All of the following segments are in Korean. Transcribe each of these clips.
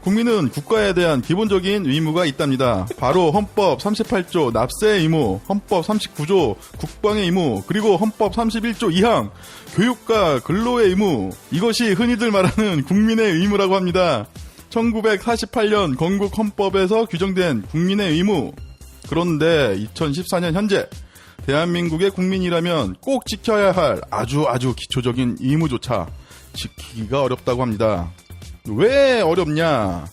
국민은 국가에 대한 기본적인 의무가 있답니다. 바로 헌법 38조 납세의 의무, 헌법 39조 국방의 의무, 그리고 헌법 31조 2항 교육과 근로의 의무. 이것이 흔히들 말하는 국민의 의무라고 합니다. 1948년 건국 헌법에서 규정된 국민의 의무. 그런데 2014년 현재 대한민국의 국민이라면 꼭 지켜야 할 아주 기초적인 의무조차 지키기가 어렵다고 합니다. 왜 어렵냐?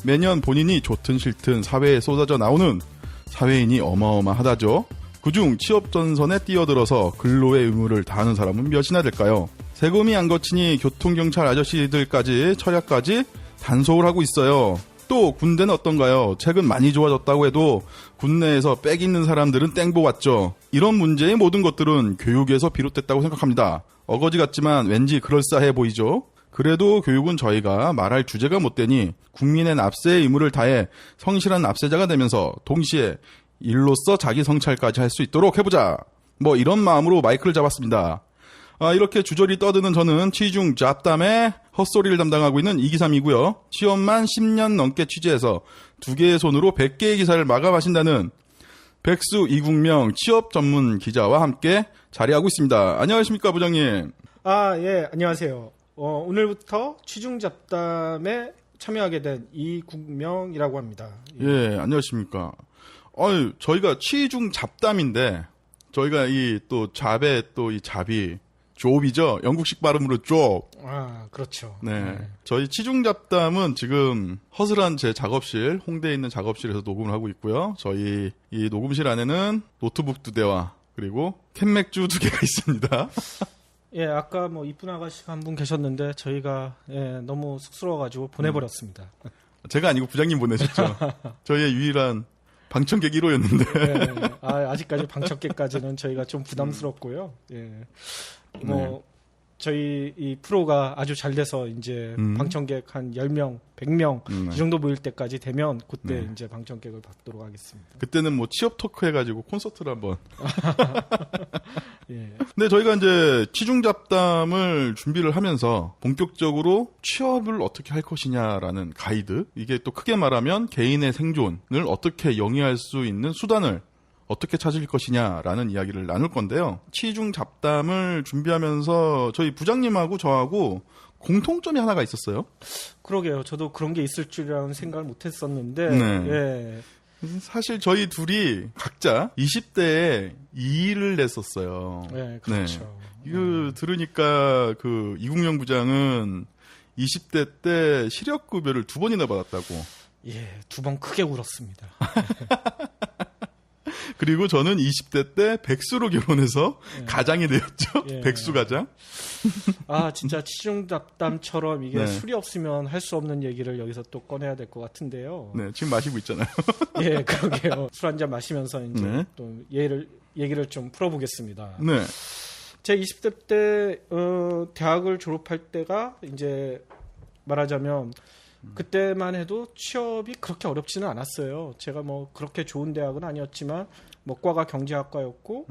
매년 본인이 좋든 싫든 사회에 쏟아져 나오는 사회인이 어마어마하다죠. 그중 취업전선에 뛰어들어서 근로의 의무를 다하는 사람은 몇이나 될까요? 세금이 안 거치니 교통경찰 아저씨들까지 철야까지 단속을 하고 있어요. 또 군대는 어떤가요? 최근 많이 좋아졌다고 해도 군내에서 빽 있는 사람들은 땡보 같죠. 이런 문제의 모든 것들은 교육에서 비롯됐다고 생각합니다. 어거지 같지만 왠지 그럴싸해 보이죠? 그래도 교육은 저희가 말할 주제가 못 되니 국민의 납세의 의무를 다해 성실한 납세자가 되면서 동시에 일로서 자기 성찰까지 할 수 있도록 해보자. 뭐 이런 마음으로 마이크를 잡았습니다. 이렇게 주저리 떠드는 저는 취중 잡담에 헛소리를 담당하고 있는 이기삼이고요. 취업만 10년 넘게 취재해서 2개의 손으로 100개의 기사를 마감하신다는 백수 이국명 취업 전문 기자와 함께 자리하고 있습니다. 안녕하십니까, 부장님. 예, 안녕하세요. 오늘부터 취중 잡담에 참여하게 된 이국명이라고 합니다. 예, 안녕하십니까. 저희가 취중 잡담인데, 저희가 또 잡의 이 잡이 좁이죠. 영국식 발음으로 좁. 그렇죠. 네. 저희 취중 잡담은 지금 허슬한 제 작업실, 홍대에 있는 작업실에서 녹음을 하고 있고요. 저희 이 녹음실 안에는 노트북 2대와 그리고 캔맥주 2개가 있습니다. 예, 아까 이쁜 아가씨가 한 분 계셨는데 저희가 너무 쑥스러워가지고 보내버렸습니다. 제가 아니고 부장님 보내셨죠. 저희의 유일한 방청객 1호였는데. 네. 아직까지 방청객까지는 저희가 좀 부담스럽고요. 예. 저희 이 프로가 아주 잘 돼서 이제 방청객 한 10명, 100명 이 정도 모일 때까지 되면 그때 이제 방청객을 받도록 하겠습니다. 그때는 취업 토크 해가지고 콘서트를 한번. 예. 근데 저희가 이제 취중 잡담을 준비를 하면서 본격적으로 취업을 어떻게 할 것이냐라는 가이드. 이게 또 크게 말하면 개인의 생존을 어떻게 영위할 수 있는 수단을 어떻게 찾을 것이냐라는 이야기를 나눌 건데요. 취중 잡담을 준비하면서 저희 부장님하고 저하고 공통점이 하나가 있었어요. 그러게요. 저도 그런 게 있을 줄이라는 생각을 못 했었는데. 네. 예. 사실 저희 둘이 각자 20대에 2일을 냈었어요. 네, 그렇죠. 네. 이거 들으니까 이국명 부장은 20대 때 시력급여를 2번이나 받았다고. 예, 2번 크게 울었습니다. 그리고 저는 20대 때 백수로 결혼해서 가장이 되었죠. 예. 백수 가장. 진짜 취중 잡담처럼 이게 술이 없으면 할 수 없는 얘기를 여기서 또 꺼내야 될 것 같은데요. 네, 지금 마시고 있잖아요. 예, 그러게요. 술 한잔 마시면서 이제 또 얘기를 좀 풀어보겠습니다. 네. 제 20대 때 대학을 졸업할 때가 이제 말하자면 그때만 해도 취업이 그렇게 어렵지는 않았어요. 제가 그렇게 좋은 대학은 아니었지만 과가 경제학과였고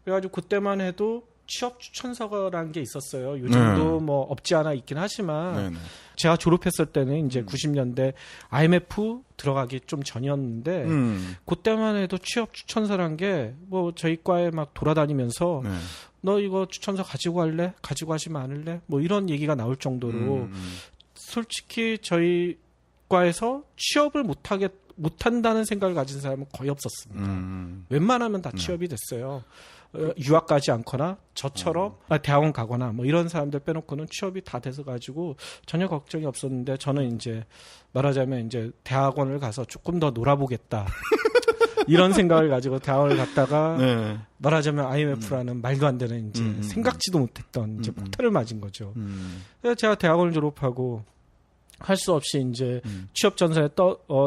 그래가지고 그때만 해도 취업 추천서라는 게 있었어요. 요즘도 없지 않아 있긴 하지만 제가 졸업했을 때는 이제 90년대 IMF 들어가기 좀 전이었는데 그때만 해도 취업 추천서란 게 저희 과에 막 돌아다니면서 너 이거 추천서 가지고 갈래? 가지고 가시면 않을래? 이런 얘기가 나올 정도로 솔직히 저희 과에서 취업을 못한다는 생각을 가진 사람은 거의 없었습니다. 웬만하면 다 취업이 됐어요. 유학 가지 않거나 저처럼 대학원 가거나 이런 사람들 빼놓고는 취업이 다 돼서 가지고 전혀 걱정이 없었는데 저는 이제 말하자면 이제 대학원을 가서 조금 더 놀아보겠다. 이런 생각을 가지고 대학원을 갔다가 말하자면 IMF라는 말도 안 되는 이제 생각지도 못했던 이제 폭탄을 맞은 거죠. 그래서 제가 대학원을 졸업하고 할 수 없이 이제 취업 전선에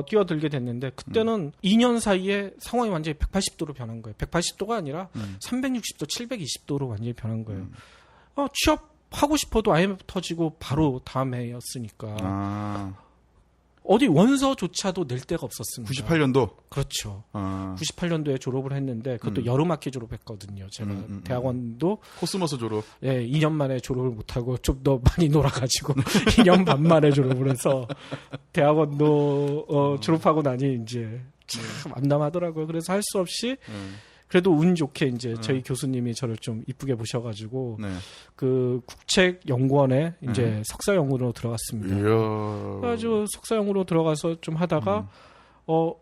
뛰어들게 됐는데 그때는 2년 사이에 상황이 완전히 180도로 변한 거예요. 180도가 아니라 360도, 720도로 완전히 변한 거예요. 취업하고 싶어도 IMF 터지고 바로 다음 해였으니까 어디 원서조차도 낼 데가 없었습니다. 98년도. 그렇죠. 아. 98년도에 졸업을 했는데 그것도 여름학기 졸업했거든요. 제가 대학원도 코스모스 졸업. 예, 2년 만에 졸업을 못하고 좀 더 많이 놀아가지고 2년 반 만에 졸업을 해서 대학원도 졸업하고 나니 이제 참 암담하더라고요. 그래서 할 수 없이 그래도 운 좋게 이제 저희 교수님이 저를 좀 이쁘게 보셔가지고 네. 그 국책연구원에 이제 석사연구로 들어갔습니다. 이야. 그래가지고 석사연구로 들어가서 좀 하다가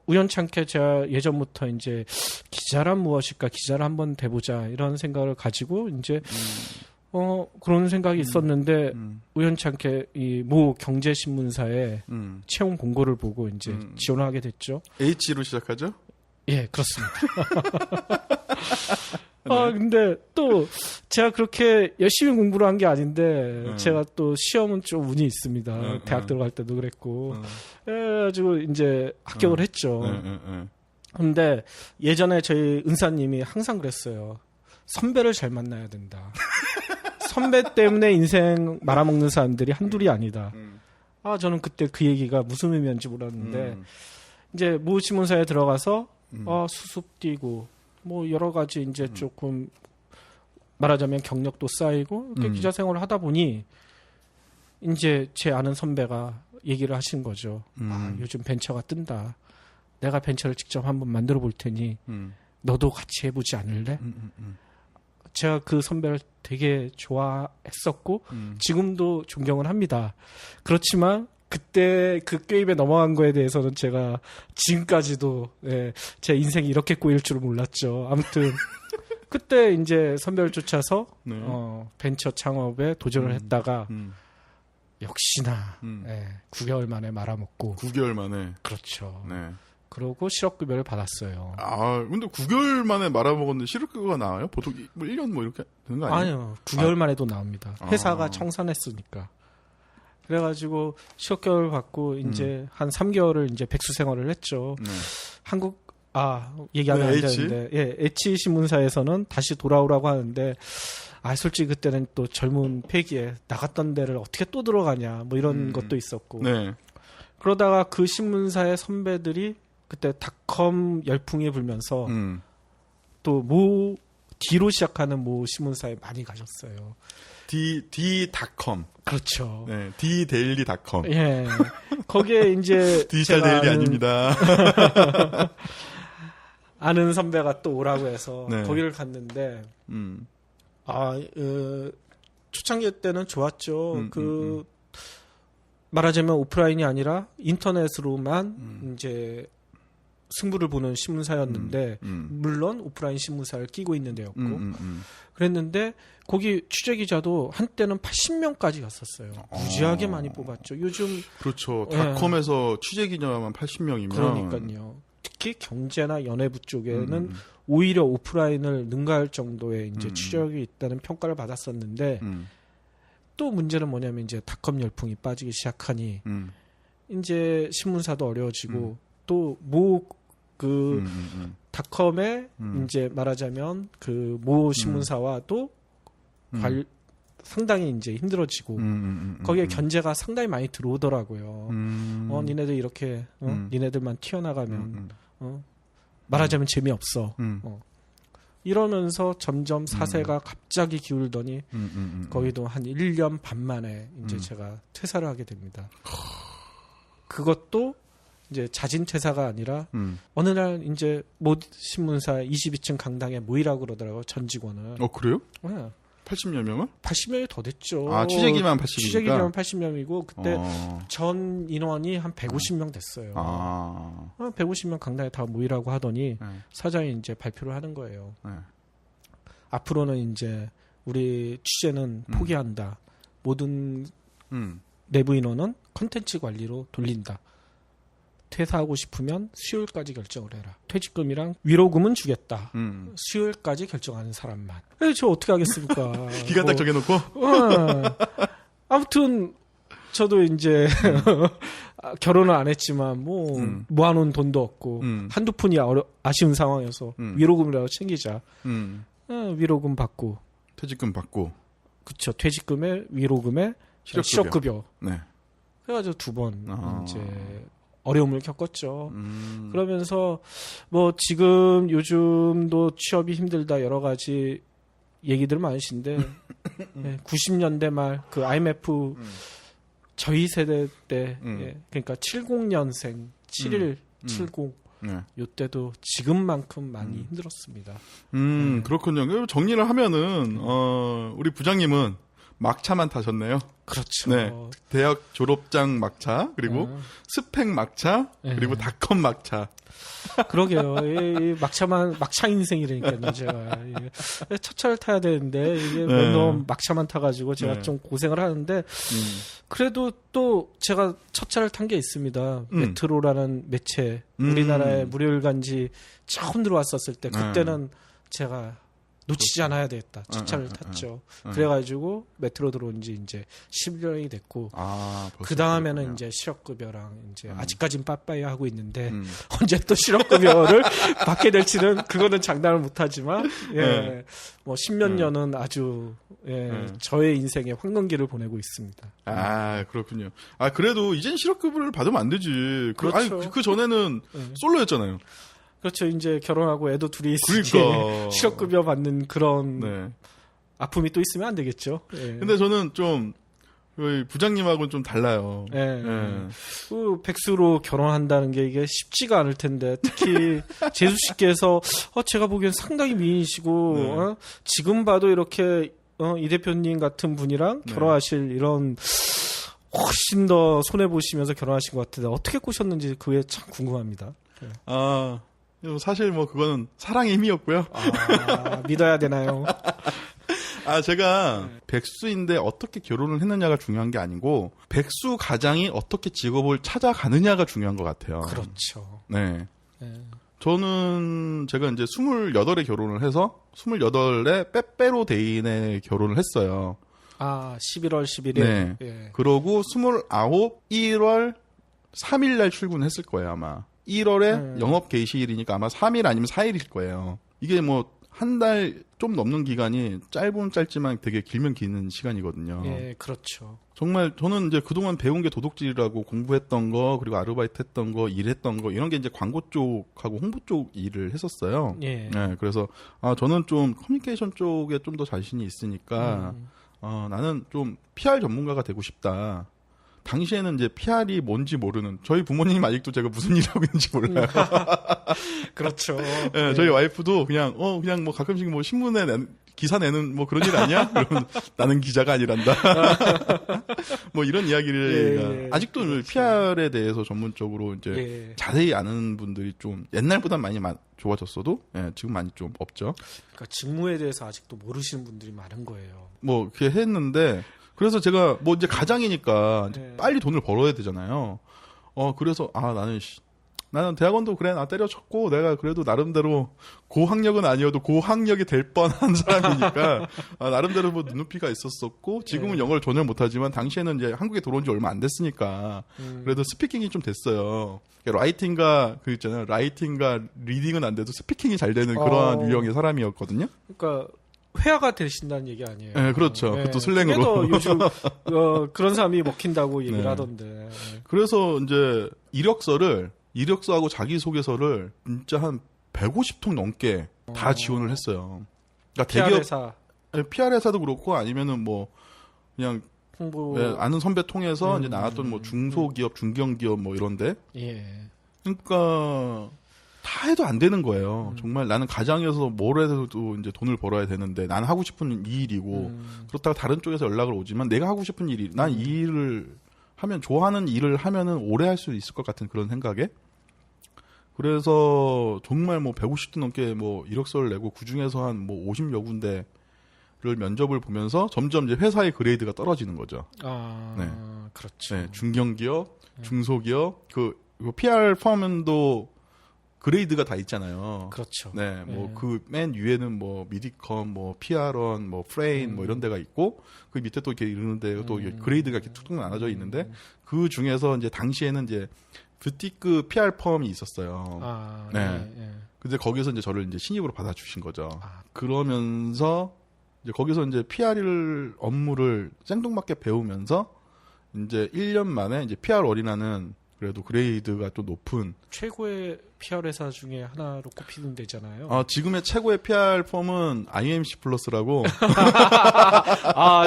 우연찮게 제가 예전부터 이제 기자란 무엇일까, 기자를 한번 돼보자 이런 생각을 가지고 이제 그런 생각이 있었는데 우연찮게 이 모 경제신문사에 채용 공고를 보고 이제 지원을 하게 됐죠. H로 시작하죠? 예, 그렇습니다. 근데 또 제가 그렇게 열심히 공부를 한 게 아닌데 제가 또 시험은 좀 운이 있습니다. 대학 들어갈 때도 그랬고. 그래가지고 이제 합격을 했죠. 근데 예전에 저희 은사님이 항상 그랬어요. 선배를 잘 만나야 된다. 선배 때문에 인생 말아먹는 사람들이 한둘이 아니다. 저는 그때 그 얘기가 무슨 의미인지 몰랐는데 이제 모 신문사에 들어가서 수습 뛰고 뭐 여러 가지 이제 조금 말하자면 경력도 쌓이고 기자 생활을 하다 보니 이제 제 아는 선배가 얘기를 하신 거죠. 요즘 벤처가 뜬다. 내가 벤처를 직접 한번 만들어 볼 테니 너도 같이 해보지 않을래? 제가 그 선배를 되게 좋아했었고 지금도 존경을 합니다. 그렇지만 그때 그 꾀입에 넘어간 거에 대해서는 제가 지금까지도 제 인생이 이렇게 꼬일 줄은 몰랐죠. 아무튼 그때 이제 선배를 쫓아서 벤처 창업에 도전을 했다가 역시나 9개월 만에 말아먹고 9개월 만에. 그렇죠. 네. 그러고 실업급여를 받았어요. 근데 9개월 만에 말아먹었는데 실업급여가 나와요? 보통 뭐 1년 뭐 이렇게 되는 거 아니에요? 아니요. 9개월 만에도 나옵니다. 회사가 청산했으니까. 그래가지고 실업급여를 받고 이제 한 3개월을 이제 백수 생활을 했죠. 한국 얘기하면 안 되는데 H 신문사에서는 다시 돌아오라고 하는데 솔직히 그때는 또 젊은 패기에 나갔던 데를 어떻게 또 들어가냐 뭐 이런 것도 있었고 그러다가 그 신문사의 선배들이 그때 닷컴 열풍이 불면서 또 모 D로 시작하는 모 신문사에 많이 가셨어요. D.com. 그렇죠. 네, D.daily.com. 예. 거기에 이제 디지털 데일리 아닙니다. 아는 선배가 또 오라고 해서 거기를 갔는데 초창기 때는 좋았죠. 말하자면 오프라인이 아니라 인터넷으로만 이제 승부를 보는 신문사였는데 물론 오프라인 신문사를 끼고 있는 데였고 그랬는데 거기 취재기자도 한때는 80명까지 갔었어요. 무지하게 많이 뽑았죠. 요즘 그렇죠. 닷컴에서 취재기자만 80명이면 그러니까요. 특히 경제나 연예부 쪽에는 오히려 오프라인을 능가할 정도의 이제 취재력이 있다는 평가를 받았었는데 또 문제는 뭐냐면 이제 닷컴 열풍이 빠지기 시작하니 이제 신문사도 어려워지고 또 모 닷컴에 이제 말하자면 그 모 신문사와도 상당히 이제 힘들어지고 거기에 견제가 상당히 많이 들어오더라고요. 니네들 이렇게 니네들만 튀어나가면 말하자면 재미없어. 이러면서 점점 사세가 갑자기 기울더니 거기도 한 1년 반 만에 이제 제가 퇴사를 하게 됩니다. 그것도 이제 자진 퇴사가 아니라 어느 날 이제 모 신문사 22층 강당에 모이라고 그러더라고요. 전 직원을. 그래요? 네. 80여 명은? 80명이 더 됐죠. 취재기만 80명이니까? 취재기만 80명이고 그때 전 인원이 한 150명 됐어요. 150명 강당에 다 모이라고 하더니 사장이 이제 발표를 하는 거예요. 앞으로는 이제 우리 취재는 포기한다. 모든 내부 인원은 콘텐츠 관리로 돌린다. 퇴사하고 싶으면 수요일까지 결정을 해라. 퇴직금이랑 위로금은 주겠다. 수요일까지 결정하는 사람만. 저 어떻게 하겠습니까? 기간 딱 정해놓고? 아무튼 저도 이제 결혼을 안 했지만 모아놓은 돈도 없고 한두 푼이 아쉬운 상황이어서 위로금이라도 챙기자. 위로금 받고 퇴직금 받고 그쵸. 퇴직금에 위로금에 실업급여. 네. 그래가지고 2번 이제 어려움을 겪었죠. 그러면서 뭐 지금 요즘도 취업이 힘들다 여러 가지 얘기들 많으신데 90년대 말 그 IMF 저희 세대 때 그러니까 70년생 7170 요때도 지금만큼 많이 힘들었습니다. 그렇군요. 정리를 하면은 우리 부장님은 막차만 타셨네요. 그렇죠. 네. 대학 졸업장 막차, 그리고 스펙 막차, 그리고 닷컴 막차. 그러게요. 이 막차 인생이라니까요, 제가. 첫 차를 타야 되는데, 이게 너무 막차만 타가지고 제가 좀 고생을 하는데, 그래도 또 제가 첫 차를 탄 게 있습니다. 메트로라는 매체. 우리나라에 무료일간지 처음 들어왔었을 때, 그때는 제가 놓치지 않아야 되겠다. 첫 차를 탔죠. 그래가지고 메트로 들어온 지 이제 10년이 됐고, 그 다음에는 이제 실업급여랑 이제 아직까진 빠빠이 하고 있는데, 언제 또 실업급여를 받게 될지는 그거는 장담을 못하지만, 뭐 10몇 년은 아주 저의 인생의 황금기를 보내고 있습니다. 그렇군요. 그래도 이젠 실업급여를 받으면 안 되지. 그렇죠. 그 전에는 솔로였잖아요. 그렇죠. 이제 결혼하고 애도 둘이 있으니 그러니까. 실업급여 받는 그런 아픔이 또 있으면 안 되겠죠. 근데 저는 좀 부장님하고는 좀 달라요. 그 백수로 결혼한다는 게 이게 쉽지가 않을 텐데 특히 재수 씨께서 제가 보기엔 상당히 미인이시고 지금 봐도 이렇게 이 대표님 같은 분이랑 결혼하실 이런 훨씬 더 손해 보시면서 결혼하신 것 같은데 어떻게 꼬셨는지 그게 참 궁금합니다. 사실 뭐 그거는 사랑의 힘이었고요. 믿어야 되나요? 제가 백수인데 어떻게 결혼을 했느냐가 중요한 게 아니고 백수 가장이 어떻게 직업을 찾아가느냐가 중요한 것 같아요. 그렇죠. 네. 저는 제가 이제 28에 결혼을 해서 28에 빼빼로 데이에 결혼을 했어요. 11월 11일. 네. 그러고 29, 1월 3일 날 출근했을 거예요, 아마. 1월에 영업 개시일이니까 아마 3일 아니면 4일일 거예요. 이게 뭐 한 달 좀 넘는 기간이 짧으면 짧지만 되게 길면 기는 시간이거든요. 그렇죠. 정말 저는 이제 그동안 배운 게 도둑질이라고 공부했던 거, 그리고 아르바이트 했던 거, 일했던 거, 이런 게 이제 광고 쪽하고 홍보 쪽 일을 했었어요. 그래서 저는 좀 커뮤니케이션 쪽에 좀 더 자신이 있으니까 나는 좀 PR 전문가가 되고 싶다. 당시에는 이제 PR이 뭔지 모르는, 저희 부모님 아직도 제가 무슨 일 하고 있는지 몰라요. 그렇죠. 저희 와이프도 그냥 뭐 가끔씩 뭐 신문에 기사 내는 뭐 그런 일 아니야? 그러면 나는 기자가 아니란다. 뭐 이런 이야기를 아직도 그렇죠. PR에 대해서 전문적으로 이제 자세히 아는 분들이 좀 옛날보다 많이 좋아졌어도 지금 많이 좀 없죠. 그러니까 직무에 대해서 아직도 모르시는 분들이 많은 거예요. 뭐 그렇게 했는데 그래서 제가 뭐 이제 가장이니까 이제 빨리 돈을 벌어야 되잖아요. 그래서 나는 대학원도 그래 나 때려쳤고 내가 그래도 나름대로 고학력은 아니어도 고학력이 될 뻔한 사람이니까 나름대로 뭐 눈높이가 있었었고 지금은 영어를 전혀 못하지만 당시에는 이제 한국에 들어온 지 얼마 안 됐으니까 그래도 스피킹이 좀 됐어요. 라이팅과 그 있잖아요. 라이팅과 리딩은 안 돼도 스피킹이 잘 되는 그러한 유형의 사람이었거든요. 그러니까 회화가 되신다는 얘기 아니에요? 네, 그렇죠. 그것도 슬랭으로. 요즘 그런 사람이 먹힌다고 얘기를 하던데. 그래서 이제 이력서하고 자기소개서를 진짜 한 150통 넘게 다 지원을 했어요. 그러니까 PR회사. PR 회사도 그렇고 아니면은 뭐 그냥 홍보. 아는 선배 통해서 이제 나왔던 뭐 중소기업, 중견기업 뭐 이런데. 그러니까 다 해도 안 되는 거예요. 정말 나는 가장이어서 뭘 해도 이제 돈을 벌어야 되는데 나는 하고 싶은 이 일이고 그렇다고 다른 쪽에서 연락을 오지만 내가 하고 싶은 일이 난 이 일을 하면 좋아하는 일을 하면은 오래 할 수 있을 것 같은 그런 생각에 그래서 정말 뭐 150도 넘게 뭐 이력서를 내고 그 중에서 한 뭐 50여 군데를 면접을 보면서 점점 이제 회사의 그레이드가 떨어지는 거죠. 그렇죠. 네, 중견기업, 중소기업, 그 PR 펌도 그레이드가 다 있잖아요. 그렇죠. 네, 뭐 그 맨 위에는 뭐 미디컴, 뭐 PR원, 뭐 프레인, 뭐 이런 데가 있고 그 밑에 또 이렇게 이러는데 또 그레이드가 이렇게 툭툭 나눠져 있는데 그 중에서 이제 당시에는 이제 뷰티크 PR 펌이 있었어요. 근데 거기서 이제 저를 이제 신입으로 받아주신 거죠. 그러면서 이제 거기서 이제 업무를 생뚱맞게 배우면서 이제 1년 만에 이제 PR 원이라는 그래도 그레이드가 또 높은 최고의 PR 회사 중에 하나로 꼽히는 데잖아요. 지금의 최고의 PR 펌은 IMC 플러스라고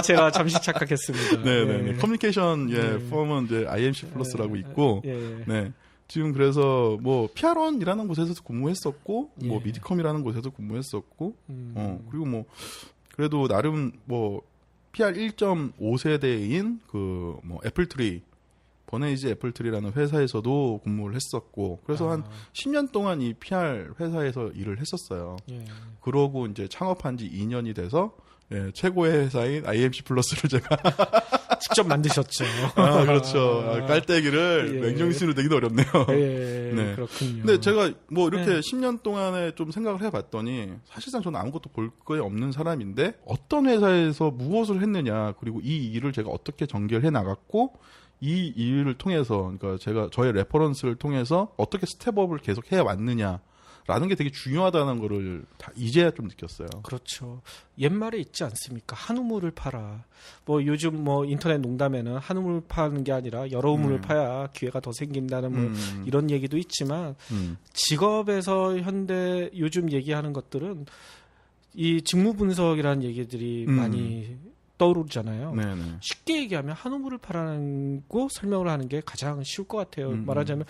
제가 잠시 착각했습니다. 네네 커뮤니케이션 네. 펌은 이제 IMC 플러스라고 있고 예. 네. 지금 그래서 뭐 PR원이라는 곳에서 근무했었고 예. 뭐 미디컴이라는 곳에서 근무했었고 그리고 뭐 그래도 나름 뭐 PR 1.5세대인 그 뭐 애플트리 버네이지 애플트리라는 회사에서도 근무를 했었고 그래서 한 10년 동안 이 PR 회사에서 일을 했었어요. 예. 그러고 이제 창업한 지 2년이 돼서 최고의 회사인 IMC 플러스를 제가 직접 만드셨죠. 그렇죠. 깔때기를 예. 맹정신으로 내기도 어렵네요. 예, 네. 그렇군요. 근데 제가 뭐 이렇게 네. 10년 동안에 좀 생각을 해봤더니 사실상 저는 아무것도 볼 게 없는 사람인데 어떤 회사에서 무엇을 했느냐 그리고 이 일을 제가 어떻게 전개를 해나갔고 이 일을 통해서 그러니까 제가 저의 레퍼런스를 통해서 어떻게 스텝업을 계속 해왔느냐라는 게 되게 중요하다는 거를 다 이제야 좀 느꼈어요. 그렇죠. 옛말에 있지 않습니까? 한 우물을 팔아. 뭐 요즘 뭐 인터넷 농담에는 한 우물 파는 게 아니라 여러 우물을 파야 기회가 더 생긴다는 뭐 이런 얘기도 있지만 직업에서 현대 요즘 얘기하는 것들은 이 직무 분석이라는 얘기들이 많이 떠오르잖아요. 네네. 쉽게 얘기하면 한 우물을 파라고 설명을 하는 게 가장 쉬울 것 같아요. 말하자면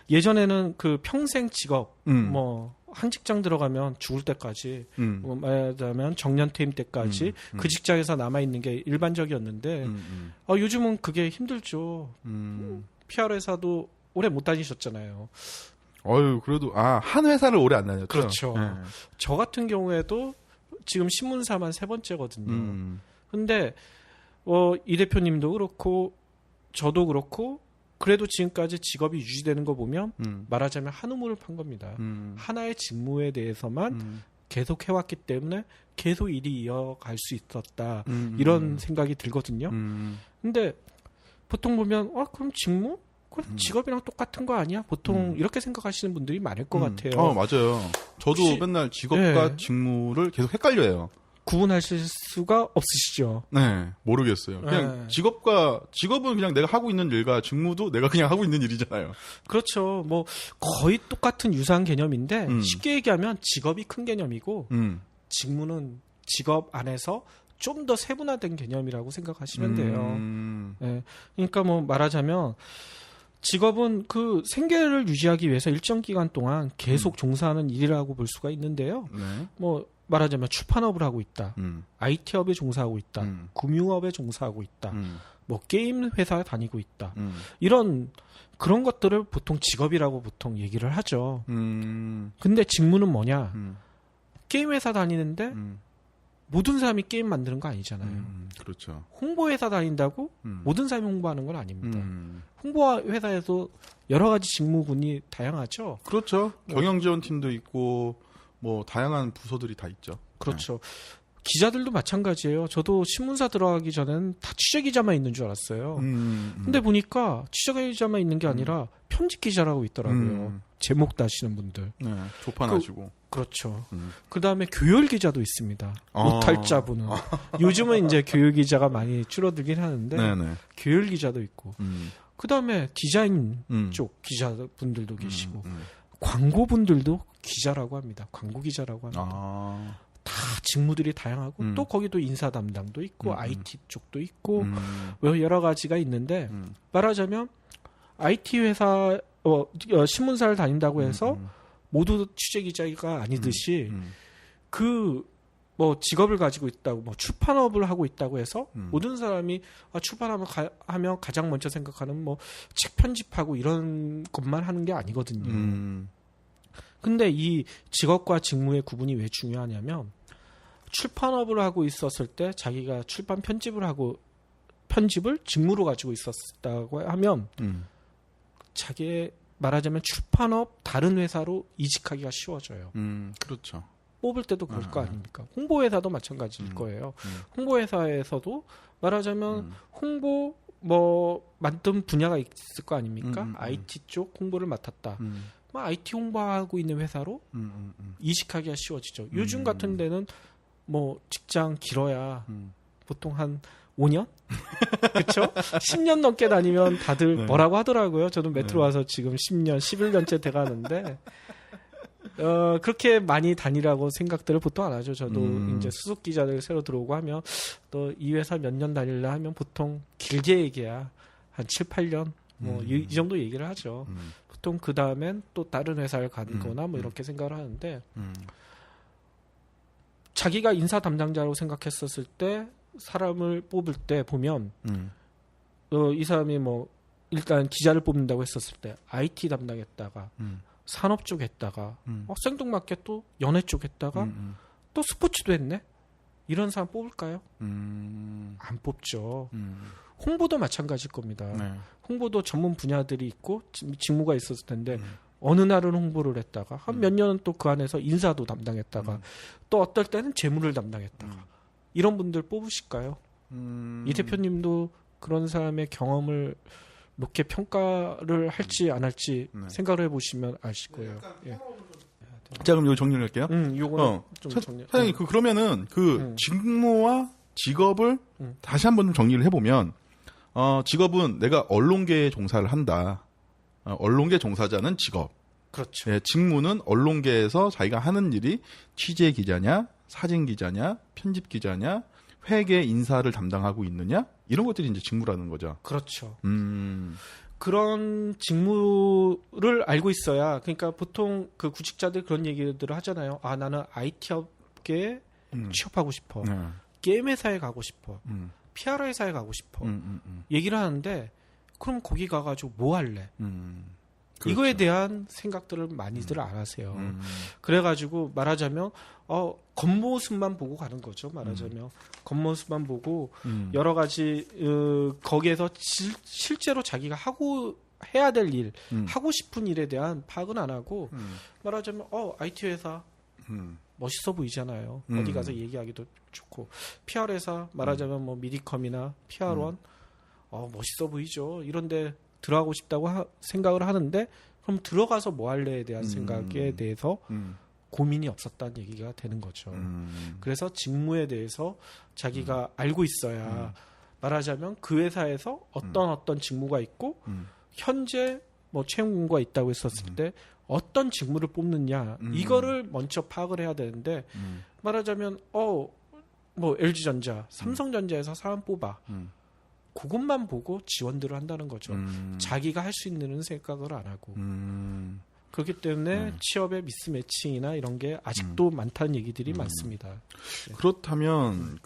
예전에는 그 평생 직업 뭐 한 직장 들어가면 죽을 때까지 뭐 말하자면 정년 퇴임 때까지 그 직장에서 남아 있는 게 일반적이었는데 요즘은 그게 힘들죠. PR 회사도 오래 못 다니셨잖아요. 그래도 한 회사를 오래 안 다녔죠. 그렇죠. 네. 저 같은 경우에도 지금 신문사만 3번째거든요. 근데 이 대표님도 그렇고 저도 그렇고 그래도 지금까지 직업이 유지되는 거 보면 말하자면 한 우물을 판 겁니다. 하나의 직무에 대해서만 계속 해왔기 때문에 계속 일이 이어갈 수 있었다. 이런 생각이 들거든요. 근데 보통 보면 그럼 직무? 그럼 직업이랑 똑같은 거 아니야? 보통 이렇게 생각하시는 분들이 많을 것 같아요. 맞아요. 저도 혹시- 맨날 직업과 네. 직무를 계속 헷갈려요. 구분하실 수가 없으시죠? 네, 모르겠어요. 그냥 네. 직업은 그냥 내가 하고 있는 일과 직무도 내가 그냥 하고 있는 일이잖아요. 그렇죠. 뭐 거의 똑같은 유사한 개념인데 쉽게 얘기하면 직업이 큰 개념이고 직무는 직업 안에서 좀 더 세분화된 개념이라고 생각하시면 돼요. 네. 그러니까 뭐 말하자면 직업은 그 생계를 유지하기 위해서 일정 기간 동안 계속 종사하는 일이라고 볼 수가 있는데요. 네. 뭐 말하자면 출판업을 하고 있다. IT업에 종사하고 있다. 금융업에 종사하고 있다. 뭐 게임 회사에 다니고 있다. 그런 것들을 보통 직업이라고 보통 얘기를 하죠. 근데 직무는 뭐냐? 게임 회사 다니는데 모든 사람이 게임 만드는 거 아니잖아요. 그렇죠. 홍보 회사 다닌다고 모든 사람이 홍보하는 건 아닙니다. 홍보 회사에도 여러 가지 직무군이 다양하죠. 그렇죠. 경영지원팀도 있고 뭐 다양한 부서들이 다 있죠. 그렇죠. 기자들도 마찬가지예요. 저도 신문사 들어가기 전에는 다 취재기자만 있는 줄 알았어요. 근데 보니까 취재기자만 있는 게 아니라 편집기자라고 있더라고요. 제목 다시는 분들. 네, 조판하시고. 그렇죠. 그다음에 교열 기자도 있습니다. 오탈자분은. 요즘은 이제 교열 기자가 많이 줄어들긴 하는데 네네. 교열 기자도 있고. 그다음에 디자인 쪽 기자분들도 계시고 광고분들도 기자라고 합니다. 광고 기자라고 합니다. 다 직무들이 다양하고 또 거기도 인사 담당도 있고 IT 쪽도 있고 여러 가지가 있는데 말하자면 IT 회사 신문사를 다닌다고 해서 모두 취재 기자가 아니듯이 그 뭐 직업을 가지고 있다고 뭐 출판업을 하고 있다고 해서 모든 사람이 출판하면 하면 가장 먼저 생각하는 뭐 책 편집하고 이런 것만 하는 게 아니거든요. 근데 이 직업과 직무의 구분이 왜 중요하냐면 출판업을 하고 있었을 때 자기가 출판 편집을 직무로 가지고 있었다고 하면 자기의 말하자면 출판업 다른 회사로 이직하기가 쉬워져요. 그렇죠. 뽑을 때도 그럴 거 아닙니까? 홍보회사도 마찬가지일 거예요. 홍보회사에서도 말하자면 홍보 뭐 만든 분야가 있을 거 아닙니까? IT 쪽 홍보를 맡았다. IT 홍보하고 있는 회사로 이직하기가 쉬워지죠. 요즘 같은 데는 뭐 직장 길어야 보통 한 5년? 그쵸? 10년 넘게 다니면 다들 네. 뭐라고 하더라고요. 저도 메트로 네. 와서 지금 10년, 11년째 돼가는데, 그렇게 많이 다니라고 생각들을 보통 안 하죠. 저도 이제 수석 기자들 새로 들어오고 하면, 또 이 회사 몇 년 다닐라 하면 보통 길게 얘기야. 한 7, 8년? 뭐, 이 정도 얘기를 하죠. 보통 그 다음엔 또 다른 회사를 가거나 뭐 이렇게 생각을 하는데, 자기가 인사 담당자라고 생각했었을 때, 사람을 뽑을 때 보면 이 사람이 뭐 일단 기자를 뽑는다고 했었을 때 IT 담당했다가 산업 쪽 했다가 생뚱맞게 또 연예 쪽 했다가 또 스포츠도 했네. 이런 사람 뽑을까요? 안 뽑죠. 홍보도 마찬가지일 겁니다. 네. 홍보도 전문 분야들이 있고 직무가 있었을 텐데 어느 날은 홍보를 했다가 한 몇 년은 또 그 안에서 인사도 담당했다가 또 어떨 때는 재무를 담당했다가 이런 분들 뽑으실까요? 이 대표님도 그런 사람의 경험을 높게 평가를 할지 안 할지 생각을 해보시면 아실 거예요. 예. 자, 그럼 이거 정리를 할게요. 요거는 좀 정리. 사장님, 그러면은 직무와 직업을 다시 한번 좀 정리를 해보면, 직업은 내가 언론계에 종사를 한다. 언론계 종사자는 직업. 그렇죠. 예, 직무는 언론계에서 자기가 하는 일이 취재 기자냐, 사진 기자냐, 편집 기자냐, 회계 인사를 담당하고 있느냐, 이런 것들이 이제 직무라는 거죠. 그렇죠. 그런 직무를 알고 있어야, 그러니까 보통 그 구직자들 그런 얘기들을 하잖아요. 아, 나는 IT 업계에 취업하고 싶어. 게임 회사에 가고 싶어. PR 회사에 가고 싶어. 얘기를 하는데, 그럼 거기 가가지고 뭐 할래? 그렇죠. 이거에 대한 생각들을 많이들 안 하세요. 그래가지고 말하자면 겉모습만 보고 가는 거죠. 말하자면 겉모습만 보고 여러 가지 거기에서 실제로 자기가 해야 될 일, 하고 싶은 일에 대한 파악은 안 하고 말하자면 IT 회사 멋있어 보이잖아요. 어디 가서 얘기하기도 좋고 PR 회사 말하자면 뭐 미디컴이나 PR1 멋있어 보이죠. 이런데 들어가고 싶다고 생각을 하는데 그럼 들어가서 뭐 할래에 대한 생각에 대해서 고민이 없었다는 얘기가 되는 거죠. 그래서 직무에 대해서 자기가 알고 있어야 말하자면 그 회사에서 어떤 직무가 있고 현재 뭐 채용 공고가 있다고 했었을 때 어떤 직무를 뽑느냐 이거를 먼저 파악을 해야 되는데 말하자면 뭐 LG전자, 삼성전자에서 사람 뽑아. 그것만 보고 지원들을 한다는 거죠. 자기가 할 수 있는 생각을 안 하고. 그렇기 때문에 취업의 미스매칭이나 이런 게 아직도 많다는 얘기들이 많습니다. 네. 그렇다면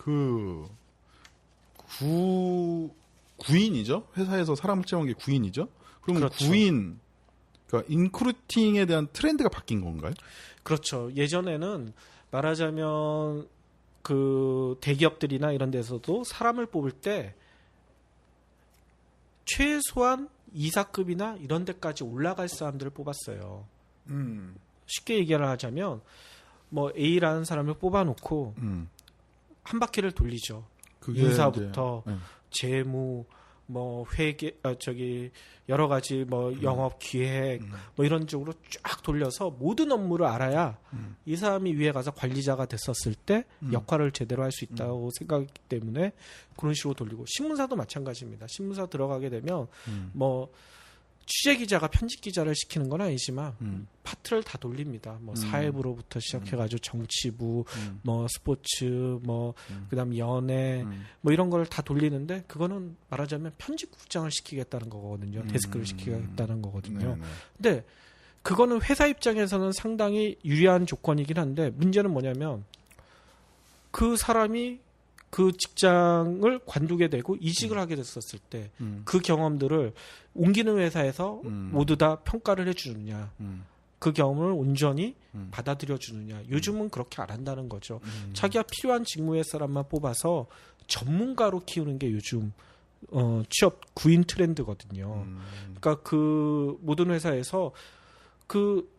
구인이죠? 회사에서 사람을 채운 게 구인이죠? 그럼 그렇죠. 그러니까 인크루팅에 대한 트렌드가 바뀐 건가요? 그렇죠. 예전에는 말하자면 그 대기업들이나 이런 데서도 사람을 뽑을 때 최소한 이사급이나 이런 데까지 올라갈 사람들을 뽑았어요. 쉽게 얘기를 하자면 뭐 A라는 사람을 뽑아놓고 한 바퀴를 돌리죠. 인사부터 재무, 뭐 회계, 여러 가지 뭐 영업 기획 뭐 이런 쪽으로 쫙 돌려서 모든 업무를 알아야 이 사람이 위에 가서 관리자가 됐었을 때 역할을 제대로 할 수 있다고 생각하기 때문에 그런 식으로 돌리고 신문사도 마찬가지입니다. 신문사 들어가게 되면 뭐 취재 기자가 편집 기자를 시키는 건 아니지만 파트를 다 돌립니다. 뭐 사회부로부터 시작해가지고 정치부, 뭐 스포츠, 뭐 그다음 연예, 뭐 이런 걸 다 돌리는데 그거는 말하자면 편집국장을 시키겠다는 거거든요. 데스크를 시키겠다는 거거든요. 근데 그거는 회사 입장에서는 상당히 유리한 조건이긴 한데 문제는 뭐냐면 그 사람이 그 직장을 관두게 되고 이직을 하게 됐었을 때 그 경험들을 옮기는 회사에서 모두 다 평가를 해주느냐 그 경험을 온전히 받아들여 주느냐 요즘은 그렇게 안 한다는 거죠. 자기가 필요한 직무의 사람만 뽑아서 전문가로 키우는 게 요즘 취업 구인 트렌드거든요. 그러니까 그 모든 회사에서 그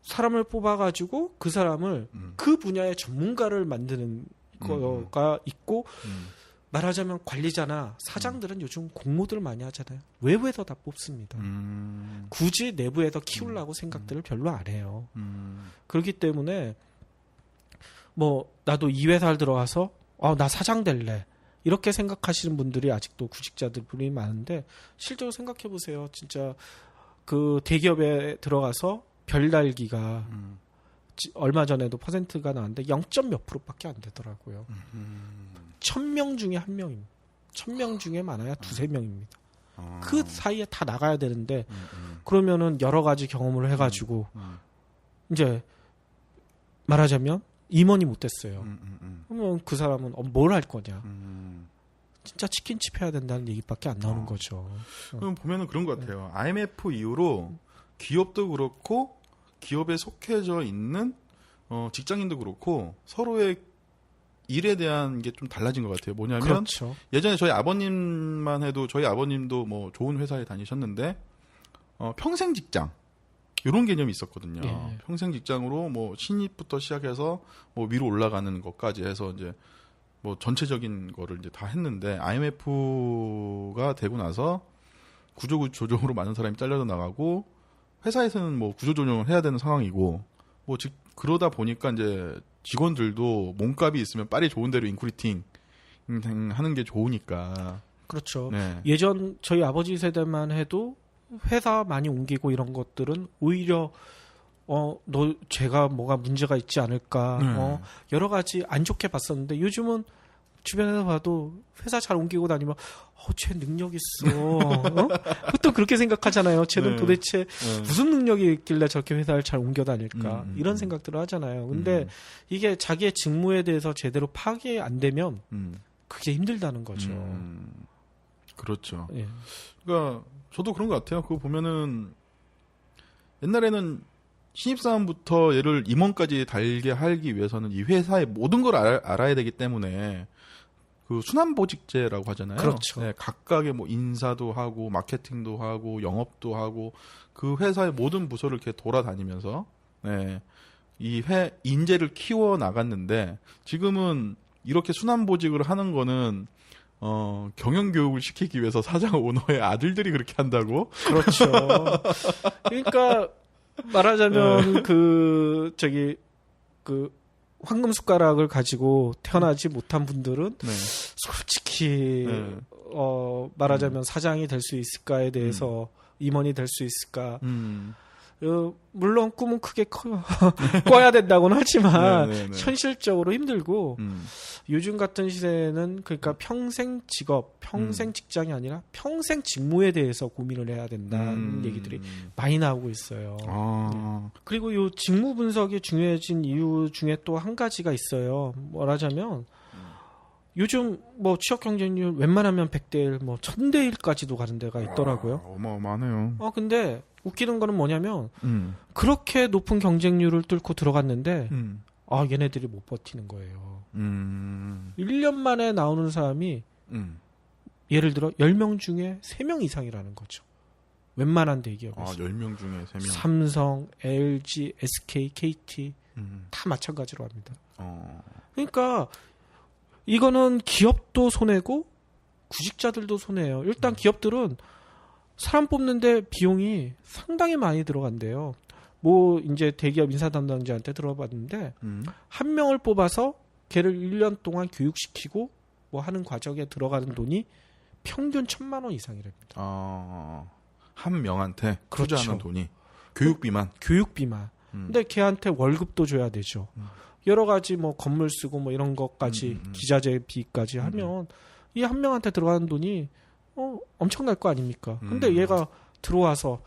사람을 뽑아가지고 그 사람을 그 분야의 전문가를 만드는 거가 있고 말하자면 관리자나 사장들은 요즘 공모들 많이 하잖아요. 외부에서 다 뽑습니다. 굳이 내부에서 키우려고 생각들을 별로 안 해요. 그렇기 때문에 뭐 나도 이 회사를 들어와서 나 사장 될래 이렇게 생각하시는 분들이 아직도 구직자들이 많은데 실제로 생각해 보세요. 진짜 그 대기업에 들어가서 별 달기가 얼마 전에도 퍼센트가 나왔는데 0점 몇 %밖에 안 되더라고요. 1000명 중에 1명입니다. 1000명 중에 많아야 2-3명입니다. 그 사이에 다 나가야 되는데 그러면은 여러 가지 경험을 해가지고 이제 말하자면 임원이 못 됐어요. 그러면 그 사람은 뭘 할 거냐? 진짜 치킨집 해야 된다는 얘기밖에 안 나오는 거죠. 그럼 보면은 그런 것 같아요. IMF 이후로 기업도 그렇고 기업에 속해져 있는 직장인도 그렇고 서로의 일에 대한 게 좀 달라진 것 같아요. 뭐냐면 그렇죠. 예전에 저희 아버님만 해도 저희 아버님도 뭐 좋은 회사에 다니셨는데 평생 직장 이런 개념이 있었거든요. 예. 평생 직장으로 뭐 신입부터 시작해서 뭐 위로 올라가는 것까지 해서 이제 뭐 전체적인 거를 이제 다 했는데 IMF가 되고 나서 구조조정으로 많은 사람이 잘려 나가고 회사에서는 뭐 구조조정을 해야 되는 상황이고 뭐 즉 그러다 보니까 이제 직원들도 몸값이 있으면 빨리 좋은 데로 인크리팅 하는 게 좋으니까. 그렇죠. 네. 예전 저희 아버지 세대만 해도 회사 많이 옮기고 이런 것들은 오히려 너 제가 뭐가 문제가 있지 않을까 여러 가지 안 좋게 봤었는데 요즘은 주변에서 봐도 회사 잘 옮기고 다니면 쟤 능력 있어. 보통 그렇게 생각하잖아요. 쟤는 네. 도대체 무슨 능력이 있길래 저렇게 회사를 잘 옮겨 다닐까 이런 생각들을 하잖아요. 근데 이게 자기의 직무에 대해서 제대로 파악이 안 되면 그게 힘들다는 거죠. 그렇죠. 예. 그러니까 저도 그런 것 같아요. 그거 보면은 옛날에는 신입사원부터 얘를 임원까지 달게 하기 위해서는 이 회사의 모든 걸 알아야 되기 때문에 그 순환보직제라고 하잖아요. 그렇죠. 네, 각각의 뭐 인사도 하고 마케팅도 하고 영업도 하고 그 회사의 모든 부서를 이렇게 돌아다니면서 네, 인재를 키워 나갔는데 지금은 이렇게 순환보직을 하는 거는 경영교육을 시키기 위해서 사장 오너의 아들들이 그렇게 한다고? 그렇죠. 그러니까 말하자면 그 황금 숟가락을 가지고 태어나지 못한 분들은 네. 솔직히 말하자면 사장이 될 수 있을까에 대해서 임원이 될 수 있을까? 물론 꿈은 크게 꿔야 된다고는 하지만 현실적으로 힘들고 요즘 같은 시대에는 그러니까 평생 직업, 평생 직장이 아니라 평생 직무에 대해서 고민을 해야 된다는 얘기들이 많이 나오고 있어요. 그리고 이 직무 분석이 중요해진 이유 중에 또 한 가지가 있어요. 뭐라자면 요즘 뭐 취업 경쟁률 웬만하면 100대 1, 뭐 1000대 1까지도 가는 데가 있더라고요. 어마어마하네요. 근데 웃기는 거는 뭐냐면 그렇게 높은 경쟁률을 뚫고 들어갔는데 얘네들이 못 버티는 거예요. 1년 만에 나오는 사람이 예를 들어 10명 중에 3명 이상이라는 거죠. 웬만한 대기업에서. 10명 중에 3명. 삼성, LG, SK, KT 다 마찬가지로 합니다. 그러니까 이거는 기업도 손해고 구직자들도 손해예요. 일단 기업들은 사람 뽑는데 비용이 상당히 많이 들어간대요. 뭐 이제 대기업 인사 담당자한테 들어봤는데 한 명을 뽑아서 걔를 1년 동안 교육시키고 뭐 하는 과정에 들어가는 돈이 평균 1000만 원 이상이랍니다. 한 명한테 그렇죠. 투자하는 돈이 교육비만. 교육비만. 근데 걔한테 월급도 줘야 되죠. 여러 가지 뭐 건물 쓰고 뭐 이런 것까지 기자재비까지 하면 이 한 명한테 들어가는 돈이 엄청날 거 아닙니까? 근데 얘가 들어와서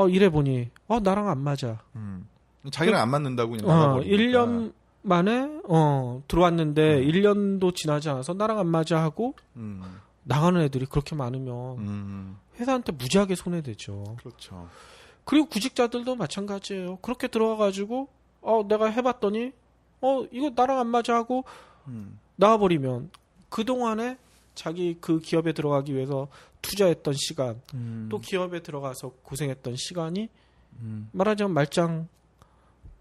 이래 보니 나랑 안 맞아. 자기랑 안 맞는다고 그냥 나가버리니까. 1년 만에 들어왔는데 1년도 지나지 않아서 나랑 안 맞아 하고 나가는 애들이 그렇게 많으면 회사한테 무지하게 손해되죠. 그렇죠. 그리고 구직자들도 마찬가지예요. 그렇게 들어와가지고 내가 해봤더니 이거 나랑 안 맞아 하고 나와버리면 그동안에 자기 그 기업에 들어가기 위해서 투자했던 시간 또 기업에 들어가서 고생했던 시간이 말하자면 말짱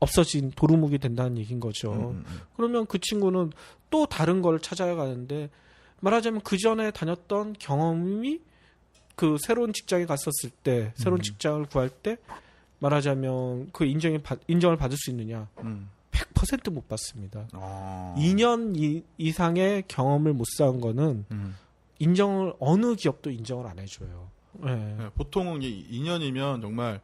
없어진 도루묵이 된다는 얘기인 거죠. 그러면 그 친구는 또 다른 걸 찾아야 가는데 말하자면 그 전에 다녔던 경험이 그 새로운 직장에 갔었을 때 새로운 직장을 구할 때 말하자면 그 인정을 받을 수 있느냐 100% 100% 못 받습니다. 2년 이상의 경험을 못 쌓은 거는 인정을 어느 기업도 인정을 안 해줘요. 네. 네, 보통은 2년이면 정말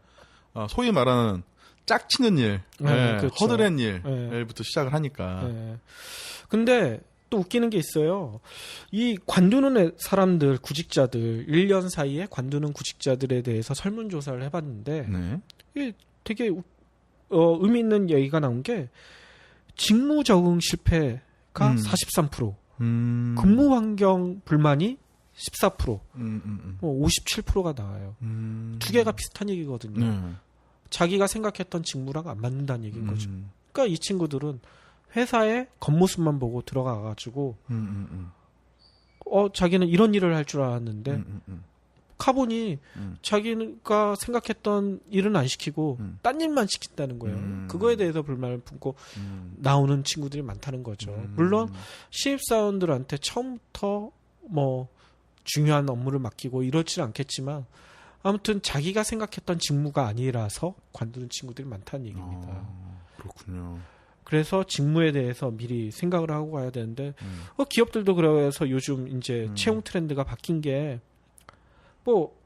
소위 말하는 짝치는 일, 네, 그렇죠. 허드렛 네. 일부터 시작을 하니까. 네. 근데 또 웃기는 게 있어요. 이 관두는 사람들, 구직자들, 1년 사이에 관두는 구직자들에 대해서 설문조사를 해봤는데 네. 이게 되게 의미 있는 얘기가 나온 게 직무 적응 실패가 43%, 근무 환경 불만이 14%, 57%가 나와요. 두 개가 비슷한 얘기거든요. 네. 자기가 생각했던 직무랑 안 맞는다는 얘기인 거죠. 그러니까 이 친구들은 회사의 겉모습만 보고 들어가가지고 자기는 이런 일을 할 줄 알았는데 카본이 자기가 생각했던 일은 안 시키고 딴 일만 시킨다는 거예요. 그거에 대해서 불만을 품고 나오는 친구들이 많다는 거죠. 물론 신입사원들한테 처음부터 뭐 중요한 업무를 맡기고 이렇지는 않겠지만 아무튼 자기가 생각했던 직무가 아니라서 관두는 친구들이 많다는 얘기입니다. 그렇군요. 그래서 직무에 대해서 미리 생각을 하고 가야 되는데 기업들도 그래서 요즘 이제 채용 트렌드가 바뀐 게 뭐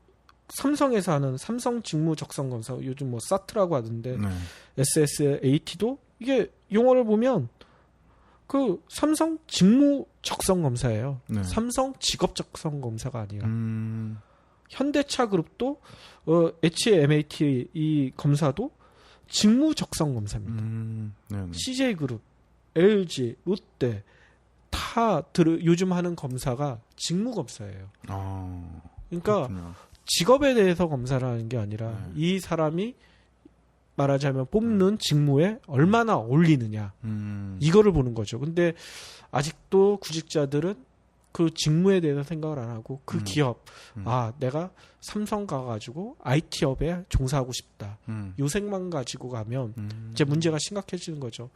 삼성에서 하는 삼성 직무 적성 검사 요즘 뭐 사트라고 하던데 SSAT도 이게 용어를 보면 그 삼성 직무 적성 검사예요. 네. 삼성 직업 적성 검사가 아니라 현대차 그룹도 HMAT 이 검사도 직무 적성 검사입니다. CJ 그룹, LG, 롯데 다 요즘 하는 검사가 직무 검사예요. 그러니까 그렇군요. 직업에 대해서 검사를 하는 게 아니라 이 사람이 말하자면 뽑는 직무에 얼마나 어울리느냐 이거를 보는 거죠. 근데 아직도 구직자들은 그 직무에 대해서 생각을 안 하고 그 기업 내가 삼성 가가지고 IT업에 종사하고 싶다. 요생만 가지고 가면 이제 문제가 심각해지는 거죠.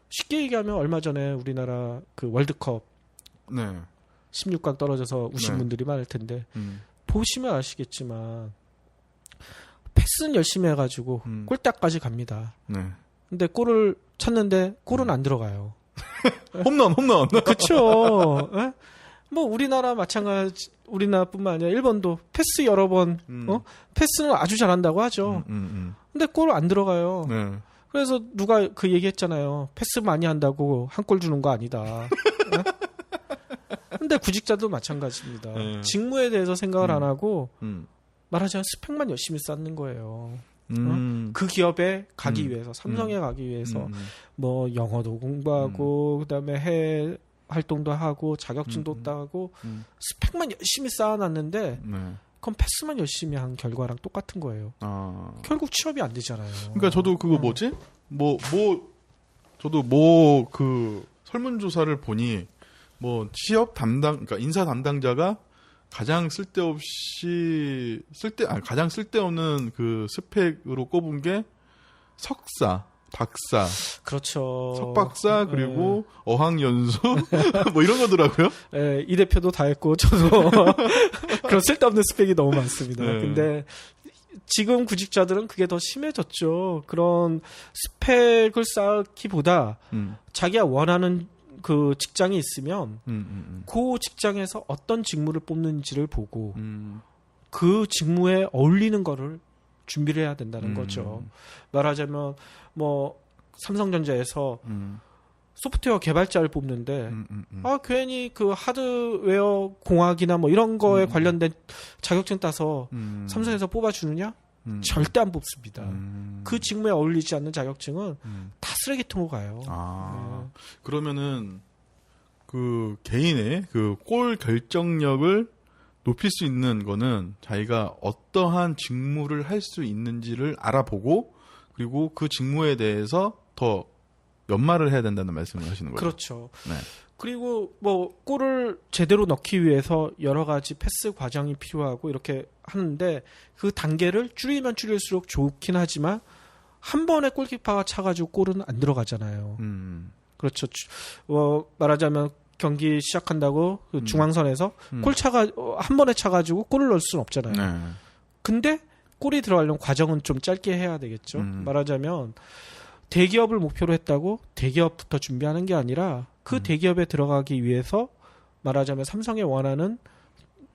쉽게 얘기하면 얼마 전에 우리나라 그 월드컵 16강 떨어져서 우신 분들이 많을 텐데 보시면 아시겠지만 패스는 열심히 해가지고 골대까지 갑니다. 근데 골을 찼는데 골은 안 들어가요. 홈런. 그렇죠. 뭐 우리나라 마찬가지, 우리나라뿐만 아니라 일본도 패스 여러 번, 패스는 아주 잘한다고 하죠. 근데 골 안 들어가요. 그래서 누가 그 얘기했잖아요. 패스 많이 한다고 한 골 주는 거 아니다. 근데 구직자도 마찬가지입니다. 직무에 대해서 생각을 안 하고 말하자면 스펙만 열심히 쌓는 거예요. 그 기업에 가기 위해서, 삼성에 가기 위해서 뭐 영어도 공부하고 그다음에 해외 활동도 하고 자격증도 따고 스펙만 열심히 쌓아놨는데 그럼 패스만 열심히 한 결과랑 똑같은 거예요. 결국 취업이 안 되잖아요. 그러니까 저도 그거 뭐지? 저도 그 설문조사를 보니 뭐 취업 담당, 그러니까 인사 담당자가 가장 가장 쓸데없는 그 스펙으로 꼽은 게 석사, 박사, 그렇죠. 석박사 그리고 어학연수 뭐 이런 거더라고요. 네, 이 대표도 다 했고 저도 그런 쓸데없는 스펙이 너무 많습니다. 근데 지금 구직자들은 그게 더 심해졌죠. 그런 스펙을 쌓기보다 자기가 원하는 그 직장이 있으면 그 직장에서 어떤 직무를 뽑는지를 보고 그 직무에 어울리는 거를 준비를 해야 된다는 거죠. 말하자면 뭐 삼성전자에서 소프트웨어 개발자를 뽑는데 괜히 그 하드웨어 공학이나 뭐 이런 거에 관련된 자격증 따서 삼성에서 뽑아주느냐? 절대 안 뽑습니다. 그 직무에 어울리지 않는 자격증은 다 쓰레기통으로 가요. 그러면은 그 개인의 그 골 결정력을 높일 수 있는 거는 자기가 어떠한 직무를 할 수 있는지를 알아보고 그리고 그 직무에 대해서 더 연마를 해야 된다는 말씀을 하시는 거죠. 그렇죠. 네. 그리고 뭐 골을 제대로 넣기 위해서 여러 가지 패스 과정이 필요하고 이렇게 하는데 그 단계를 줄이면 줄일수록 좋긴 하지만 한 번에 골키퍼가 차가지고 골은 안 들어가잖아요. 그렇죠. 말하자면 경기 시작한다고 그 중앙선에서 한 번에 차가지고 골을 넣을 수는 없잖아요. 근데 골이 들어가려면 과정은 좀 짧게 해야 되겠죠. 말하자면 대기업을 목표로 했다고 대기업부터 준비하는 게 아니라 그 대기업에 들어가기 위해서 말하자면 삼성에 원하는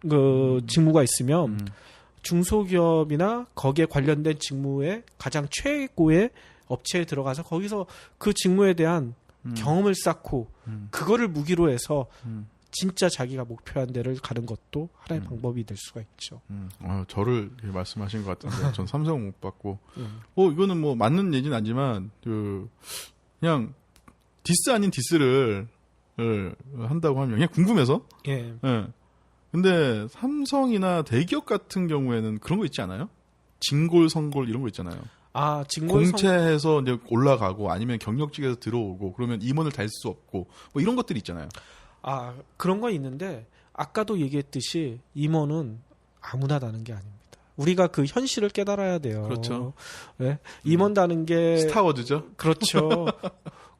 그 직무가 있으면 중소기업이나 거기에 관련된 직무의 가장 최고의 업체에 들어가서 거기서 그 직무에 대한 경험을 쌓고 그거를 무기로 해서 진짜 자기가 목표한 데를 가는 것도 하나의 방법이 될 수가 있죠. 저를 말씀하신 것 같은데 전 삼성 못 받고 이거는 뭐 맞는 얘기는 아니지만 그냥 디스 아닌 디스를 한다고 하면 그냥 궁금해서 예. 예. 근데 삼성이나 대기업 같은 경우에는 그런 거 있지 않아요? 진골, 성골 이런 거 있잖아요. 아, 진골 공채에서 이제 올라가고 아니면 경력직에서 들어오고 그러면 임원을 달 수 없고 뭐 이런 것들이 있잖아요. 아, 그런 건 있는데 아까도 얘기했듯이 임원은 아무나 다는 게 아닙니다. 우리가 그 현실을 깨달아야 돼요. 그렇죠. 네? 임원다는 게 스타워즈죠. 그렇죠.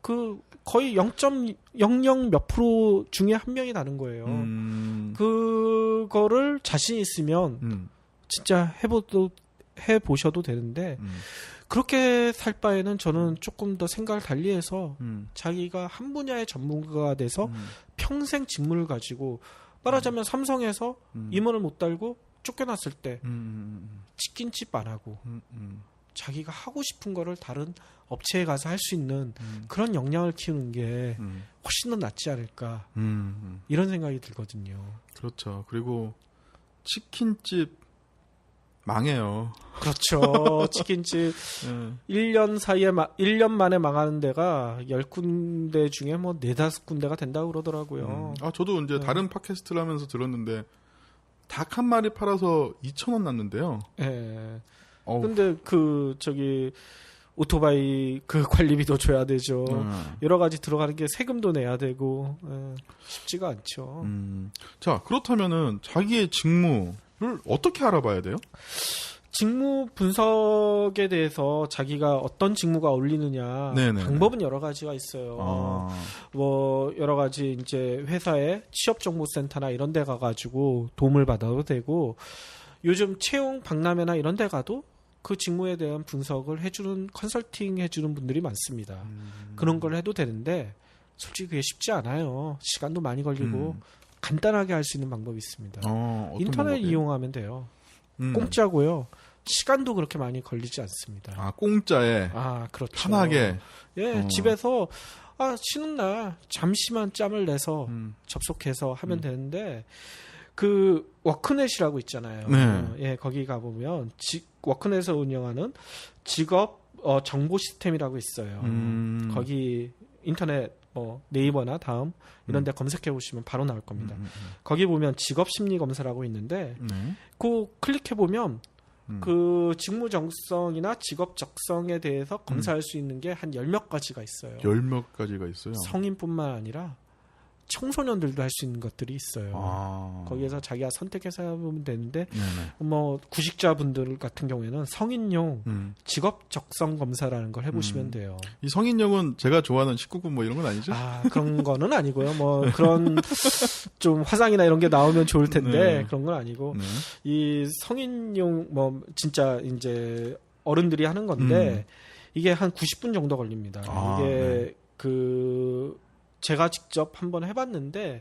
그 거의 0.00 몇 프로 중에 한 명이 나는 거예요. 그거를 자신 있으면 진짜 해보셔도 되는데 그렇게 살 바에는 저는 조금 더 생각을 달리해서 자기가 한 분야의 전문가가 돼서 평생 직무를 가지고 말하자면 삼성에서 임원을 못 달고 쫓겨났을 때 치킨집 안 하고 자기가 하고 싶은 거를 다른 업체에 가서 할 수 있는 그런 역량을 키우는 게 훨씬 더 낫지 않을까 이런 생각이 들거든요. 그렇죠. 그리고 치킨집 망해요. 그렇죠. 치킨집 1년 만에 망하는 데가 10군데 중에 뭐 4-5군데가 된다고 그러더라고요. 저도 이제 다른 팟캐스트를 하면서 들었는데 닭 한 마리 팔아서 2,000원 났는데요. 예. 근데 오토바이 그 관리비도 줘야 되죠. 여러 가지 들어가는 게 세금도 내야 되고 쉽지가 않죠. 자, 그렇다면은 자기의 직무를 어떻게 알아봐야 돼요? 직무 분석에 대해서 자기가 어떤 직무가 어울리느냐 네네네. 방법은 여러 가지가 있어요. 뭐 여러 가지 이제 회사의 취업정보센터나 이런 데 가가지고 도움을 받아도 되고 요즘 채용 박람회나 이런 데 가도 그 직무에 대한 분석을 해주는 컨설팅 해주는 분들이 많습니다. 그런 걸 해도 되는데 솔직히 그게 쉽지 않아요. 시간도 많이 걸리고 간단하게 할 수 있는 방법이 있습니다. 인터넷 방법이에요? 이용하면 돼요. 공짜고요. 시간도 그렇게 많이 걸리지 않습니다. 공짜에 그렇죠. 편하게. 예, 집에서 쉬는 날 잠시만 짬을 내서 접속해서 하면 되는데 그 워크넷이라고 있잖아요. 네. 예, 거기 가 보면 워크넷에서 운영하는 직업 정보 시스템이라고 있어요. 거기 인터넷 네이버나 다음 이런 데 검색해 보시면 바로 나올 겁니다. 거기 보면 직업 심리 검사라고 있는데 그 클릭해 보면 그 직무 적성이나 직업 적성에 대해서 검사할 수 있는 게 한 10몇 가지가 있어요. 10몇 가지가 있어요. 성인뿐만 아니라 청소년들도 할 수 있는 것들이 있어요. 거기에서 자기가 선택해서 해보면 되는데 뭐 구직자분들 같은 경우에는 성인용 직업 적성 검사라는 걸 해보시면 돼요. 이 성인용은 제가 좋아하는 19금 뭐 이런 건 아니죠? 그런 거는 아니고요. 뭐 그런 좀 화상이나 이런 게 나오면 좋을 텐데 그런 건 아니고 이 성인용 뭐 진짜 이제 어른들이 하는 건데 이게 한 90분 정도 걸립니다. 이게 제가 직접 한번 해봤는데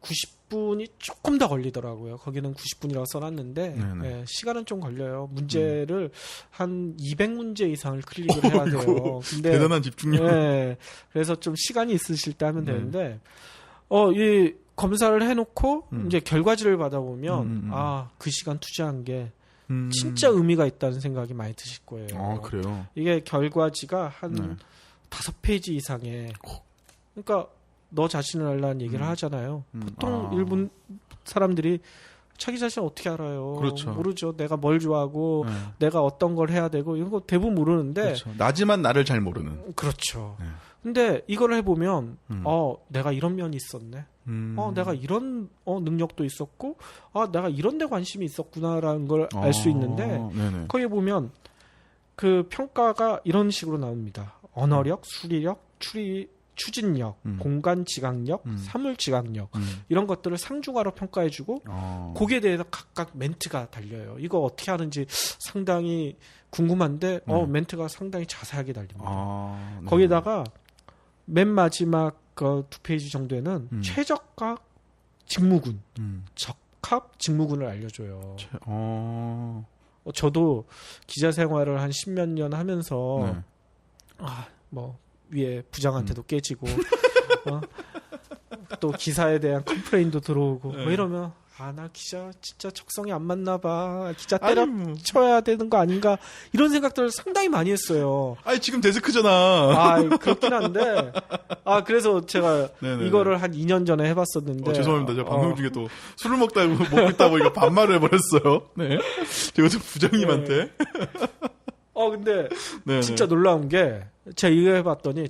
90분이 조금 더 걸리더라고요. 거기는 90분이라고 써놨는데 시간은 좀 걸려요. 문제를 한 200문제 이상을 클릭을 해야 돼요. 근데 대단한 집중력. 그래서 좀 시간이 있으실 때 하면 되는데 이 검사를 해놓고 이제 결과지를 받아보면 그 시간 투자한 게 진짜 의미가 있다는 생각이 많이 드실 거예요. 그래요? 이게 결과지가 한 5페이지 이상의 그러니까 너 자신을 알라는 얘기를 하잖아요. 보통 일본 사람들이 자기 자신 어떻게 알아요? 그렇죠. 모르죠. 내가 뭘 좋아하고 내가 어떤 걸 해야 되고 이런 거 대부분 모르는데 그렇죠. 나지만 나를 잘 모르는. 그렇죠. 근데 이걸 해보면 내가 이런 면이 있었네. 내가 이런 능력도 있었고 내가 이런 데 관심이 있었구나라는 걸 알 수 있는데 거기 보면 그 평가가 이런 식으로 나옵니다. 언어력, 수리력, 추진력, 공간 지각력, 사물 지각력 이런 것들을 상중하로 평가해주고 거기에 대해서 각각 멘트가 달려요. 이거 어떻게 하는지 상당히 궁금한데 멘트가 상당히 자세하게 달립니다. 네. 거기다가 맨 마지막 그 2페이지 정도에는 최적화 직무군, 적합 직무군을 알려줘요. 저도 기자 생활을 한 10몇 년 하면서 네. 뭐 위에 부장한테도 깨지고 또 기사에 대한 컴플레인도 들어오고 뭐 이러면 나 기자 진짜 적성이 안 맞나 봐. 기자 때려쳐야 되는 거 아닌가 이런 생각들을 상당히 많이 했어요. 아니 지금 데스크잖아. 그렇긴 한데 그래서 제가 네네네. 이거를 한 2년 전에 해봤었는데 죄송합니다. 제가 방송 중에 또 술을 먹고 있다 보니까 반말을 해버렸어요. 네. 제가 또 부장님한테. 근데 네네. 진짜 놀라운 게 제가 이거 해봤더니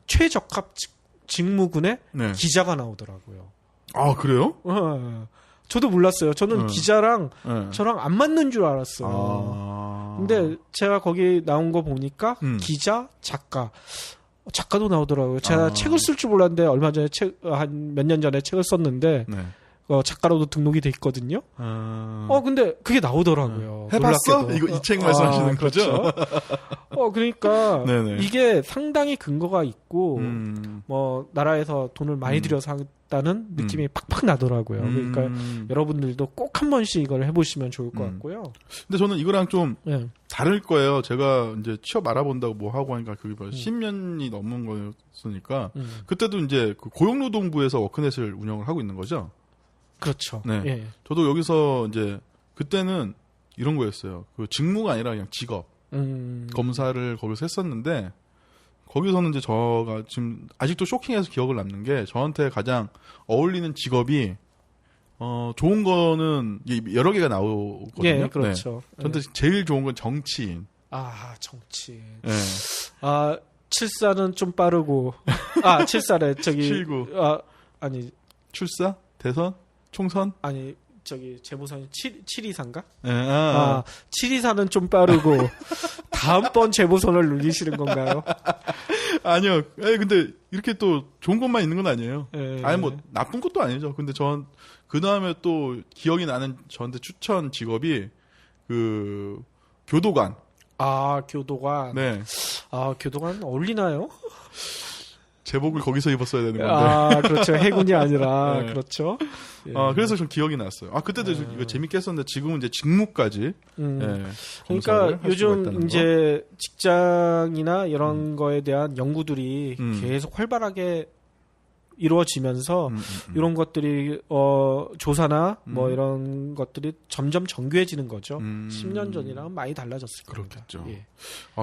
최적합 직무군에 네. 기자가 나오더라고요. 아 그래요? 저도 몰랐어요. 저는 기자랑 네. 저랑 안 맞는 줄 알았어요. 근데 제가 거기 나온 거 보니까 기자, 작가도 나오더라고요. 제가 책을 쓸 줄 몰랐는데 얼마 전에 한 몇 년 전에 책을 썼는데 네. 작가로도 등록이 돼 있거든요. 근데 그게 나오더라고요. 해봤어? 놀랍게도. 이 책 말씀하시는 거죠? 그렇죠. 그러니까 네네. 이게 상당히 근거가 있고 뭐 나라에서 돈을 많이 들여서 한다는 느낌이 팍팍 나더라고요. 그러니까 여러분들도 꼭 한 번씩 이걸 해보시면 좋을 것 같고요. 근데 저는 이거랑 좀 네. 다를 거예요. 제가 이제 취업 알아본다고 뭐 하고 하니까 그게 10년이 넘은 거였으니까 그때도 이제 그 고용노동부에서 워크넷을 운영을 하고 있는 거죠. 그렇죠. 네. 예. 저도 여기서 이제 그때는 이런 거였어요. 그 직무가 아니라 그냥 직업 검사를 거기서 했었는데 거기서는 이제 저가 지금 아직도 쇼킹해서 기억을 남는 게 저한테 가장 어울리는 직업이 좋은 거는 여러 개가 나오거든요. 예, 그렇죠. 네. 저한테 제일 좋은 건 정치인. 정치. 네. 74는 좀 빠르고 74래 저기 79. 아니 출사? 대선? 총선? 아니 저기 재보선이 724인가? 네. 724는 좀 빠르고 다음번 재보선을 누리시는 건가요? 아니요. 근데 이렇게 또 좋은 것만 있는 건 아니에요. 예. 아니 뭐 나쁜 것도 아니죠. 근데 그 다음에 또 기억이 나는 저한테 추천 직업이 그 교도관. 교도관. 네. 교도관 어울리나요? 제복을 거기서 입었어야 되는 건데. 그렇죠. 해군이 아니라 네. 그렇죠. 예. 그래서 좀 기억이 났어요. 그때도 이거 재밌게 했었는데 지금은 이제 직무까지. 예, 그러니까 요즘 이제 직장이나 이런 거에 대한 연구들이 계속 활발하게 이루어지면서 이런 것들이 조사나 뭐 이런 것들이 점점 정교해지는 거죠. 10년 전이랑 많이 달라졌을 겁니다. 그렇겠죠. 예.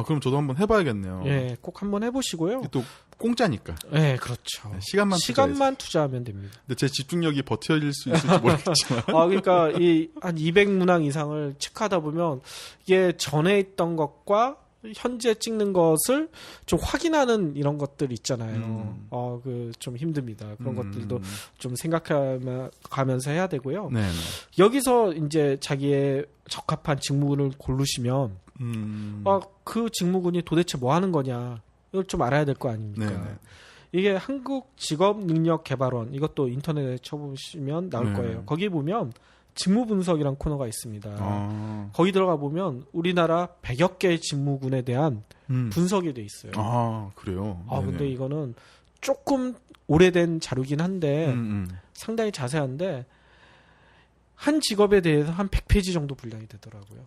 그럼 저도 한번 해봐야겠네요. 예, 꼭 한번 해보시고요. 또 공짜니까. 예, 그렇죠. 네, 시간만 투자하면 됩니다. 근데 제 집중력이 버텨질 수 있을지 모르겠지만. 그러니까 한 200문항 이상을 체크하다 보면 이게 전에 있던 것과 현재 찍는 것을 좀 확인하는 이런 것들 있잖아요. 좀 힘듭니다. 그런 것들도 좀 생각하면서 해야 되고요. 네네. 여기서 이제 자기의 적합한 직무군을 고르시면 그 직무군이 도대체 뭐 하는 거냐 이걸 좀 알아야 될 거 아닙니까? 네네. 이게 한국직업능력개발원 이것도 인터넷에 쳐보시면 나올 거예요. 거기 보면 직무분석이란 코너가 있습니다. 거기 들어가 보면 우리나라 100여 개의 직무군에 대한 분석이 돼 있어요. 그래요? 근데 이거는 조금 오래된 자료긴 한데 상당히 자세한데 한 직업에 대해서 한 100페이지 정도 분량이 되더라고요.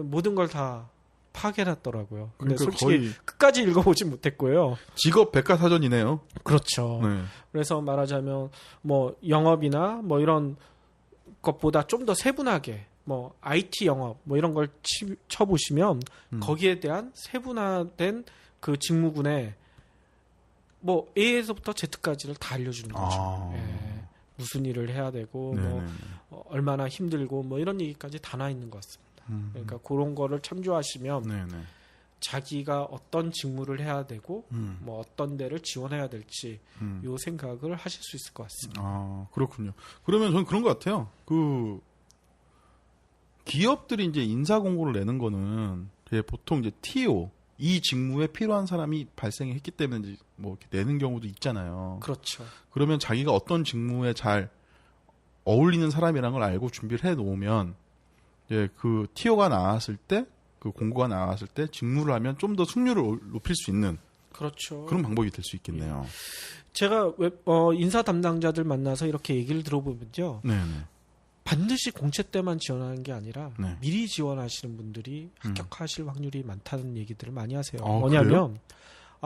모든 걸 다 파악해놨더라고요. 근데 그러니까 솔직히 거의 끝까지 읽어보진 못했고요. 직업 백과사전이네요. 그렇죠. 네. 그래서 말하자면 뭐 영업이나 뭐 이런 것보다 좀 더 세분하게 뭐 IT 영업 뭐 이런 걸 쳐보시면 거기에 대한 세분화된 그 직무군에 뭐 A에서부터 Z까지를 다 알려주는 거죠. 예. 무슨 일을 해야 되고 뭐 얼마나 힘들고 뭐 이런 얘기까지 다 나와 있는 것 같습니다. 그러니까 그런 거를 참조하시면 자기가 어떤 직무를 해야 되고 뭐 어떤 데를 지원해야 될지 요 생각을 하실 수 있을 것 같습니다. 그렇군요. 그러면 저는 그런 것 같아요. 그 기업들이 이제 인사 공고를 내는 거는 보통 이제 TO, 이 직무에 필요한 사람이 발생했기 때문에 이제 뭐 이렇게 내는 경우도 있잖아요. 그렇죠. 그러면 자기가 어떤 직무에 잘 어울리는 사람이라는 걸 알고 준비를 해 놓으면 예, 그 티오가 나왔을 때, 그 공고가 나왔을 때 직무를 하면 좀 더 승률을 높일 수 있는 그렇죠. 그런 방법이 될 수 있겠네요. 제가 인사 담당자들 만나서 이렇게 얘기를 들어보면요. 네, 반드시 공채 때만 지원하는 게 아니라 네. 미리 지원하시는 분들이 합격하실 확률이 많다는 얘기들을 많이 하세요. 아, 뭐냐면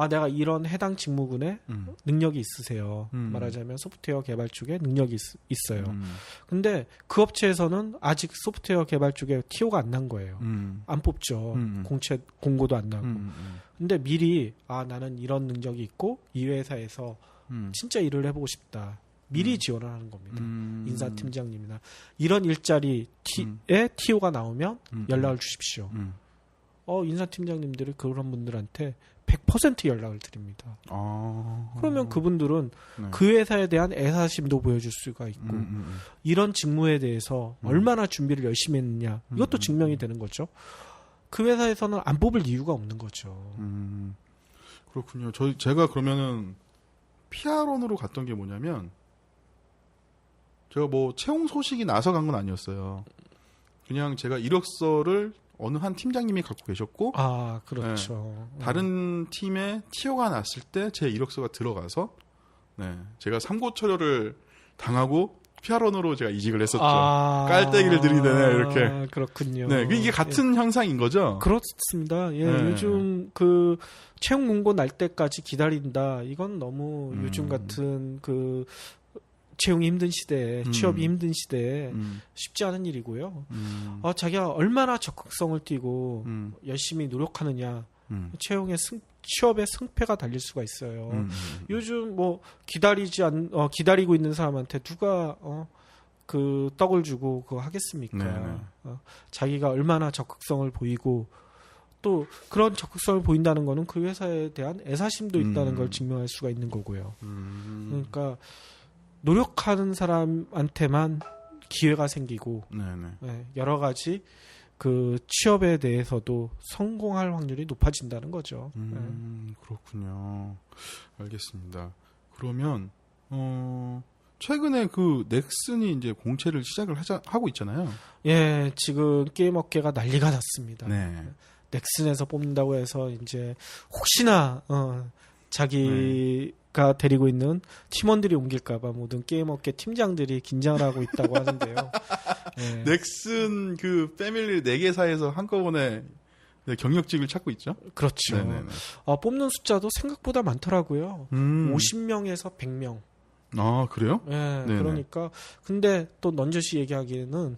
내가 이런 해당 직무군에 능력이 있으세요. 음. 말하자면 소프트웨어 개발 쪽에 능력이 있어요. 근데 그 업체에서는 아직 소프트웨어 개발 쪽에 TO가 안 난 거예요. 안 뽑죠. 공고도 안 나고. 근데 미리 나는 이런 능력이 있고 이 회사에서 진짜 일을 해보고 싶다. 미리 지원을 하는 겁니다. 인사팀장님이나 이런 일자리에 TO가 나오면 연락을 주십시오. 인사팀장님들이 그런 분들한테 100% 연락을 드립니다. 그러면 그분들은 네. 그 회사에 대한 애사심도 보여줄 수가 있고 이런 직무에 대해서 얼마나 준비를 열심히 했느냐 이것도 증명이 되는 거죠. 그 회사에서는 안 뽑을 이유가 없는 거죠. 그렇군요. 제가 그러면은 PR원으로 갔던 게 뭐냐면 제가 뭐 채용 소식이 나서 간 건 아니었어요. 그냥 제가 이력서를 어느 한 팀장님이 갖고 계셨고 그렇죠. 네, 다른 팀에 티오가 났을 때 제 이력서가 들어가서 네, 제가 삼고초려를 당하고 PR원으로 제가 이직을 했었죠. 깔때기를 들이대네 이렇게. 그렇군요. 네, 이게 같은 현상인 거죠. 그렇습니다. 예, 네. 요즘 그 채용 공고 날 때까지 기다린다. 이건 너무 요즘 같은 그 채용이 힘든 시대에 취업이 힘든 시대에 쉽지 않은 일이고요. 자기가 얼마나 적극성을 띠고 열심히 노력하느냐 취업의 승패가 달릴 수가 있어요. 요즘 뭐 기다리고 있는 사람한테 누가 그 떡을 주고 그거 하겠습니까? 자기가 얼마나 적극성을 보이고 또 그런 적극성을 보인다는 거는 그 회사에 대한 애사심도 있다는 걸 증명할 수가 있는 거고요. 그러니까 노력하는 사람한테만 기회가 생기고 여러 가지 그 취업에 대해서도 성공할 확률이 높아진다는 거죠. 그렇군요. 알겠습니다. 그러면 최근에 그 넥슨이 이제 공채를 시작을 하고 있잖아요. 예, 지금 게임 업계가 난리가 났습니다. 네. 넥슨에서 뽑는다고 해서 이제 혹시나 자기가 데리고 있는 팀원들이 옮길까봐 모든 게임 업계 팀장들이 긴장을 하고 있다고 하는데요. 네. 넥슨 그 패밀리 4개사에서 한꺼번에 경력직을 찾고 있죠? 그렇죠. 뽑는 숫자도 생각보다 많더라고요. 50명에서 100명. 아, 그래요? 네, 그러니까 근데 또 넌저시 얘기하기에는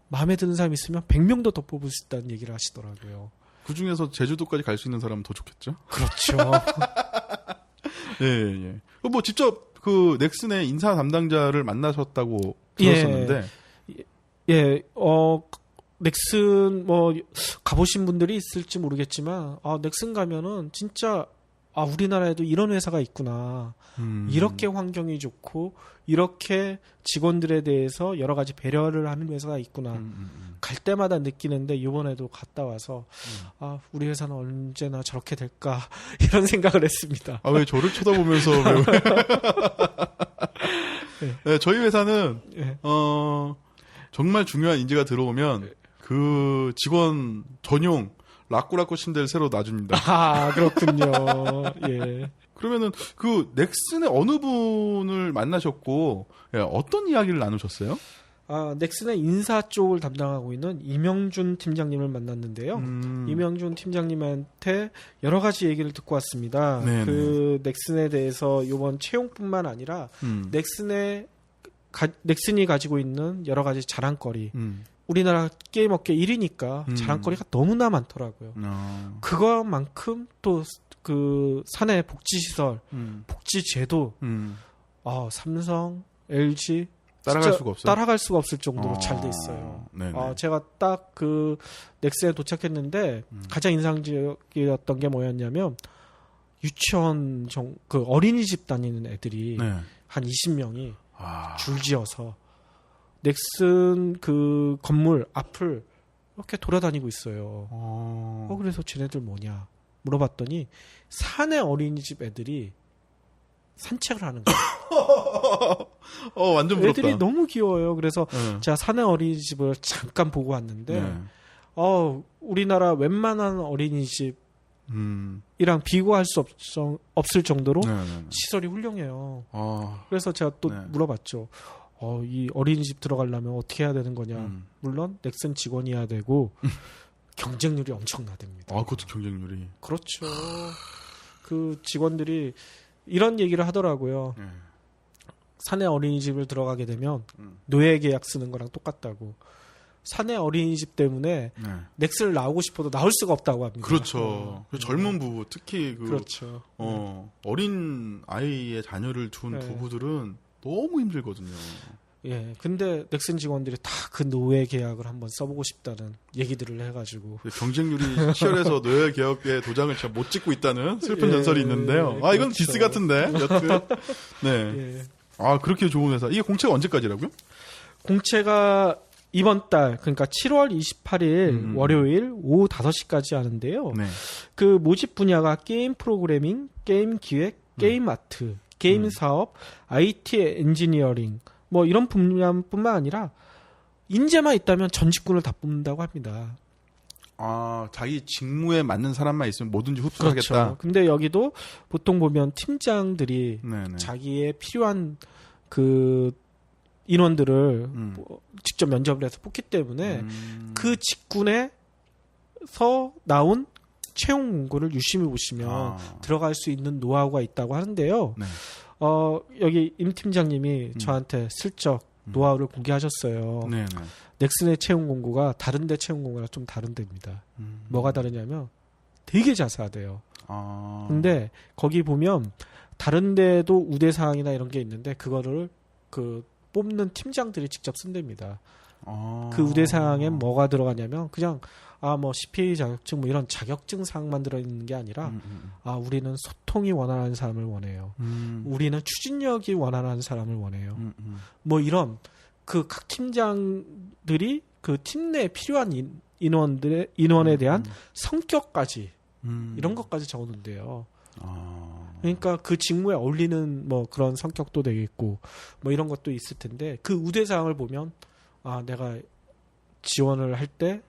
마음에 드는 사람이 있으면 100명도 더 뽑을 수 있다는 얘기를 하시더라고요. 그 중에서 제주도까지 갈 수 있는 사람은 더 좋겠죠? 그렇죠. 예. 뭐 직접 그 넥슨의 인사 담당자를 만나셨다고 들었었는데. 넥슨 뭐 가보신 분들이 있을지 모르겠지만 넥슨 가면은 진짜 우리나라에도 이런 회사가 있구나. 이렇게 환경이 좋고 이렇게 직원들에 대해서 여러 가지 배려를 하는 회사가 있구나. 갈 때마다 느끼는데 이번에도 갔다 와서 우리 회사는 언제나 저렇게 될까 이런 생각을 했습니다. 왜 저를 쳐다보면서 네, 저희 회사는 정말 중요한 인재가 들어오면 그 직원 전용 라꾸라꾸 침대를 새로 놔줍니다. 그렇군요. 예. 그러면은 그 넥슨의 어느 분을 만나셨고 어떤 이야기를 나누셨어요? 넥슨의 인사 쪽을 담당하고 있는 이명준 팀장님을 만났는데요. 이명준 팀장님한테 여러 가지 얘기를 듣고 왔습니다. 네네. 그 넥슨에 대해서 이번 채용뿐만 아니라 넥슨이 가지고 있는 여러 가지 자랑거리. 우리나라 게임 업계 1위니까 자랑거리가 너무나 많더라고요. 그것만큼 또 그 사내 복지시설, 복지제도, 삼성, LG 따라갈 수가 없어요. 따라갈 수가 없을 정도로 잘 돼 있어요. 제가 딱 그 넥슨에 도착했는데 가장 인상적이었던 게 뭐였냐면 유치원 그 어린이집 다니는 애들이 한 20명이 줄지어서 넥슨 그 건물 앞을 이렇게 돌아다니고 있어요. 그래서 쟤네들 뭐냐 물어봤더니 사내 어린이집 애들이 산책을 하는 거예요. 완전 부럽다. 애들이 너무 귀여워요. 그래서 네. 제가 사내 어린이집을 잠깐 보고 왔는데 네. 우리나라 웬만한 어린이집이랑 비교할 수 없을 정도로 네, 네, 네. 시설이 훌륭해요. 아, 그래서 제가 또 네. 물어봤죠. 이 어린이집 들어가려면 어떻게 해야 되는 거냐. 물론 넥슨 직원이어야 되고 경쟁률이 엄청나답니다. 그것도 경쟁률이. 그렇죠. 그 직원들이 이런 얘기를 하더라고요. 네. 사내 어린이집을 들어가게 되면 노예 계약 쓰는 거랑 똑같다고. 사내 어린이집 때문에 네. 넥슨을 나오고 싶어도 나올 수가 없다고 합니다. 그렇죠. 젊은 부부, 특히 그렇죠. 어린 아이의 자녀를 둔 네. 부부들은 너무 힘들거든요. 예, 근데 넥슨 직원들이 다 그 노예 계약을 한번 써보고 싶다는 얘기들을 해가지고 경쟁률이 치열해서 노예 개혁의 도장을 잘 못 찍고 있다는 슬픈 예, 전설이 있는데요. 예, 이건 그렇죠. 디스 같은데. 여튼. 네. 예. 그렇게 좋은 회사. 이게 공채가 언제까지라고요? 공채가 이번 달 그러니까 7월 28일 월요일 오후 5시까지 하는데요. 네. 그 모집 분야가 게임 프로그래밍, 게임 기획, 게임 아트, 게임 사업, IT 엔지니어링 뭐 이런 분야뿐만 아니라 인재만 있다면 전 직군을 다 뽑는다고 합니다. 자기 직무에 맞는 사람만 있으면 뭐든지 흡수하겠다. 그렇죠. 근데 여기도 보통 보면 팀장들이 네네. 자기의 필요한 그 인원들을 직접 면접을 해서 뽑기 때문에 그 직군에서 나온 채용 공고를 유심히 보시면 들어갈 수 있는 노하우가 있다고 하는데요. 네. 여기 임 팀장님이 저한테 슬쩍 노하우를 공개하셨어요. 네네. 넥슨의 채용 공고가 다른 데 채용 공고랑 좀 다른 데입니다. 뭐가 다르냐면 되게 자세하대요. 근데 거기 보면 다른 데도 우대사항이나 이런 게 있는데 그거를 그 뽑는 팀장들이 직접 쓴답니다. 그 우대사항엔 뭐가 들어가냐면 그냥 뭐 CPA 자격증 뭐 이런 자격증 사항만 들어있는 게 아니라 우리는 소통이 원활한 사람을 원해요. 우리는 추진력이 원활한 사람을 원해요. 뭐 이런 그 각 팀장들이 그 팀 내에 필요한 인원에 대한 성격까지 이런 것까지 적었는데요. 그러니까 그 직무에 어울리는 뭐 그런 성격도 되겠고 뭐 이런 것도 있을 텐데 그 우대사항을 보면 내가 지원을 할 때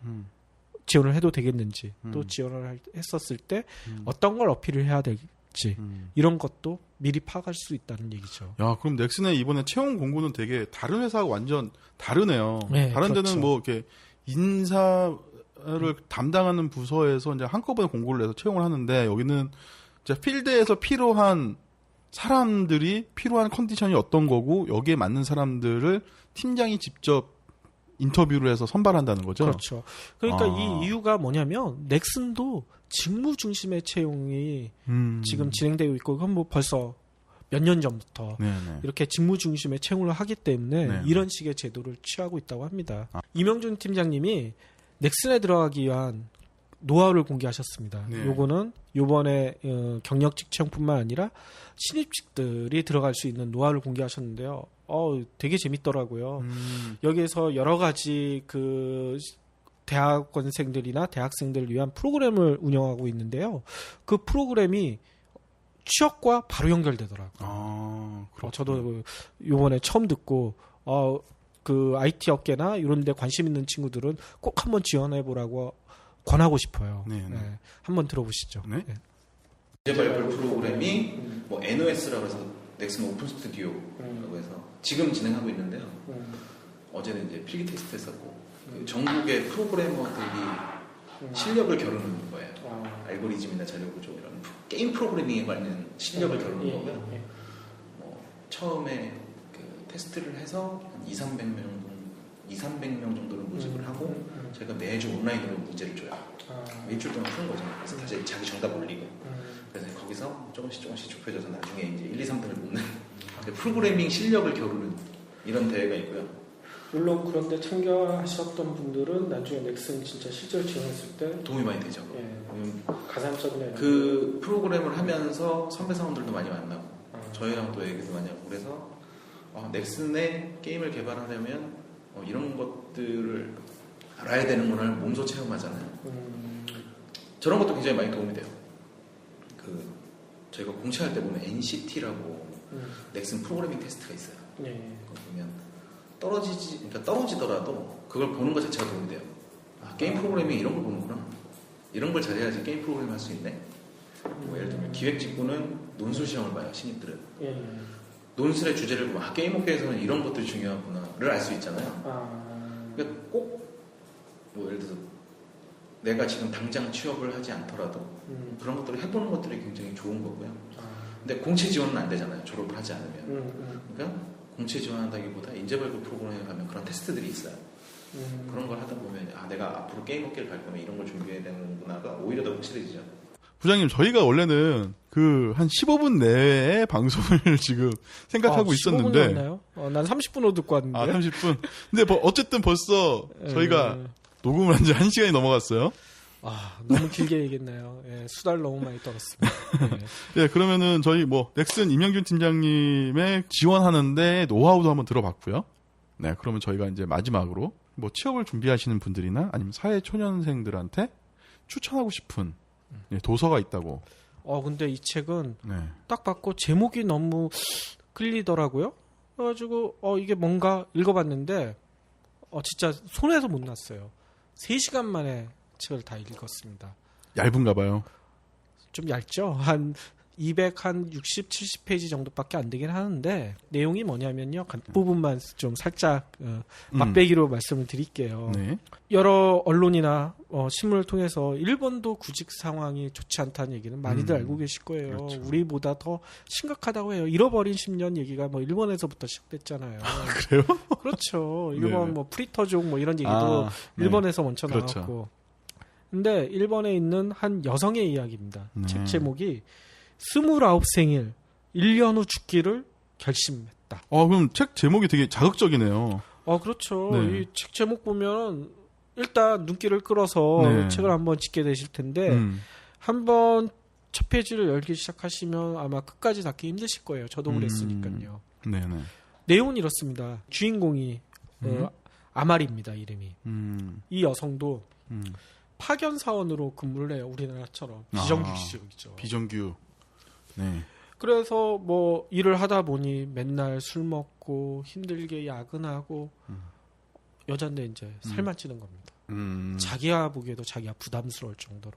지원을 해도 되겠는지 또 지원을 했었을 때 어떤 걸 어필을 해야 될지 이런 것도 미리 파악할 수 있다는 얘기죠. 야, 그럼 넥슨의 이번에 채용 공고는 되게 다른 회사하고 완전 다르네요. 네, 다른 그렇죠. 데는 뭐 이렇게 인사를 담당하는 부서에서 이제 한꺼번에 공고를 내서 채용을 하는데 여기는 이제 필드에서 필요한 사람들이 필요한 컨디션이 어떤 거고 여기에 맞는 사람들을 팀장이 직접 인터뷰를 해서 선발한다는 거죠. 그렇죠. 그러니까 이 이유가 뭐냐면 넥슨도 직무 중심의 채용이 지금 진행되고 있고 그건 뭐 벌써 몇 년 전부터 네네. 이렇게 직무 중심의 채용을 하기 때문에 네. 이런 식의 제도를 취하고 있다고 합니다. 이명준 팀장님이 넥슨에 들어가기 위한 노하우를 공개하셨습니다. 네. 요거는 요번에 경력직 채용뿐만 아니라 신입직들이 들어갈 수 있는 노하우를 공개하셨는데요. 되게 재밌더라고요. 여기에서 여러 가지 그 대학원생들이나 대학생들을 위한 프로그램을 운영하고 있는데요. 그 프로그램이 취업과 바로 연결되더라고요. 저도 요번에 처음 듣고 그 IT 업계나 이런 데 관심 있는 친구들은 꼭 한번 지원해 보라고 권하고 싶어요. 네. 한번 들어보시죠. 네. 이제 발표 프로그램이 뭐 NOS라고 해서 넥슨 오픈 스튜디오라고 해서 지금 진행하고 있는데요. 어제는 이제 필기 테스트 했었고 그 전국의 프로그래머들이 실력을 겨루는 거예요. 알고리즘이나 자료 구조 이런 게임 프로그래밍에 관련 실력을 겨루는 거고요. 뭐 처음에 그 테스트를 해서 한 200명 정도를 모집을 하고 저희가 매주 온라인으로 문제를 줘요. 일주일 동안 푸는 거죠. 그래서 다시 자기 정답 올리고 그래서 거기서 조금씩 좁혀져서 나중에 이제 1, 2, 3등을 뽑는 프로그래밍 실력을 겨루는 이런 대회가 있고요. 물론 그런데 참가하셨던 분들은 나중에 넥슨 진짜 실제로 지원했을 때 도움이 많이 되죠. 가산점이나 그 프로그램을 하면서 선배 사원들도 많이 만나고 저희랑도 얘기도 많이 하고 그래서 넥슨의 게임을 개발하려면 이런 것들을 알아야 되는 거를 몸소 체험하잖아요. 저런 것도 굉장히 많이 도움이 돼요. 저희가 공채할 때 보면 NCT라고 넥슨 프로그래밍 테스트가 있어요. 네. 그거 보면 그러니까 떨어지더라도 그걸 보는 것 자체가 도움이 돼요. 게임 프로그래밍 이런 걸 보는구나. 이런 걸 잘해야지 게임 프로그래밍 할 수 있네. 뭐 예를 들면 기획 직구는 논술 시험을 봐요. 신입들은. 논술의 주제를 보면 게임업계에서는 이런 것들이 중요하구나를 알 수 있잖아요. 그러니까 꼭 뭐 예를 들어서 내가 지금 당장 취업을 하지 않더라도 그런 것들을 해보는 것들이 굉장히 좋은 거고요. 근데 공채 지원은 안 되잖아요. 졸업을 하지 않으면. 그러니까 공채 지원한다기보다 인재발굴 프로그램에 가면 그런 테스트들이 있어요. 그런 걸 하다 보면 내가 앞으로 게임업계를 갈 거면 이런 걸 준비해야 되는구나가 오히려 더 확실해지죠. 부장님, 저희가 원래는 한 15분 내에 방송을 지금 생각하고 있었는데. 15분이었나요? 난 30분으로 듣고 왔는데. 30분. 근데 어쨌든 벌써 저희가 녹음을 한 지 1시간이 넘어갔어요. 너무 길게 얘기했나요? 수다를 너무 많이 떨었습니다. 예, 그러면은 저희 넥슨 임영균 팀장님의 지원하는데 노하우도 한번 들어봤고요. 네, 그러면 저희가 이제 마지막으로 취업을 준비하시는 분들이나 아니면 사회 초년생들한테 추천하고 싶은 도서가 있다고. 근데 이 책은 네. 딱 봤고 제목이 너무 끌리더라고요. 그래가지고 이게 뭔가 읽어봤는데 진짜 손에서 못 놨어요. 3시간 만에 책을 다 읽었습니다. 얇은가 봐요. 좀 얇죠? 한 260, 70페이지 정도밖에 안 되긴 하는데 내용이 뭐냐면요. 부분만 좀 살짝 맛배기로 말씀을 드릴게요. 네. 여러 언론이나 신문을 통해서 일본도 구직 상황이 좋지 않다는 얘기는 많이들 알고 계실 거예요. 그렇죠. 우리보다 더 심각하다고 해요. 잃어버린 10년 얘기가 일본에서부터 시작됐잖아요. 그래요? 그렇죠. 네. 일본 프리터족 이런 얘기도 일본에서 먼저 그렇죠. 나왔고. 근데 일본에 있는 한 여성의 이야기입니다. 네. 책 제목이 29생일 1년 후 죽기를 결심했다. 그럼 책 제목이 되게 자극적이네요. 그렇죠. 네. 이 책 제목 보면 일단 눈길을 끌어서 네. 책을 한번 짓게 되실 텐데 한번 첫 페이지를 열기 시작하시면 아마 끝까지 닫기 힘드실 거예요. 저도 그랬으니까요. 네네. 내용은 이렇습니다. 주인공이 아마리입니다. 이름이. 이 여성도 파견 사원으로 근무를 해요. 우리나라처럼 비정규직이죠. 비정규. 네. 그래서 일을 하다 보니 맨날 술 먹고 힘들게 야근하고 여잔데 이제 살만 찌는 겁니다. 자기가 보기에도 자기가 부담스러울 정도로.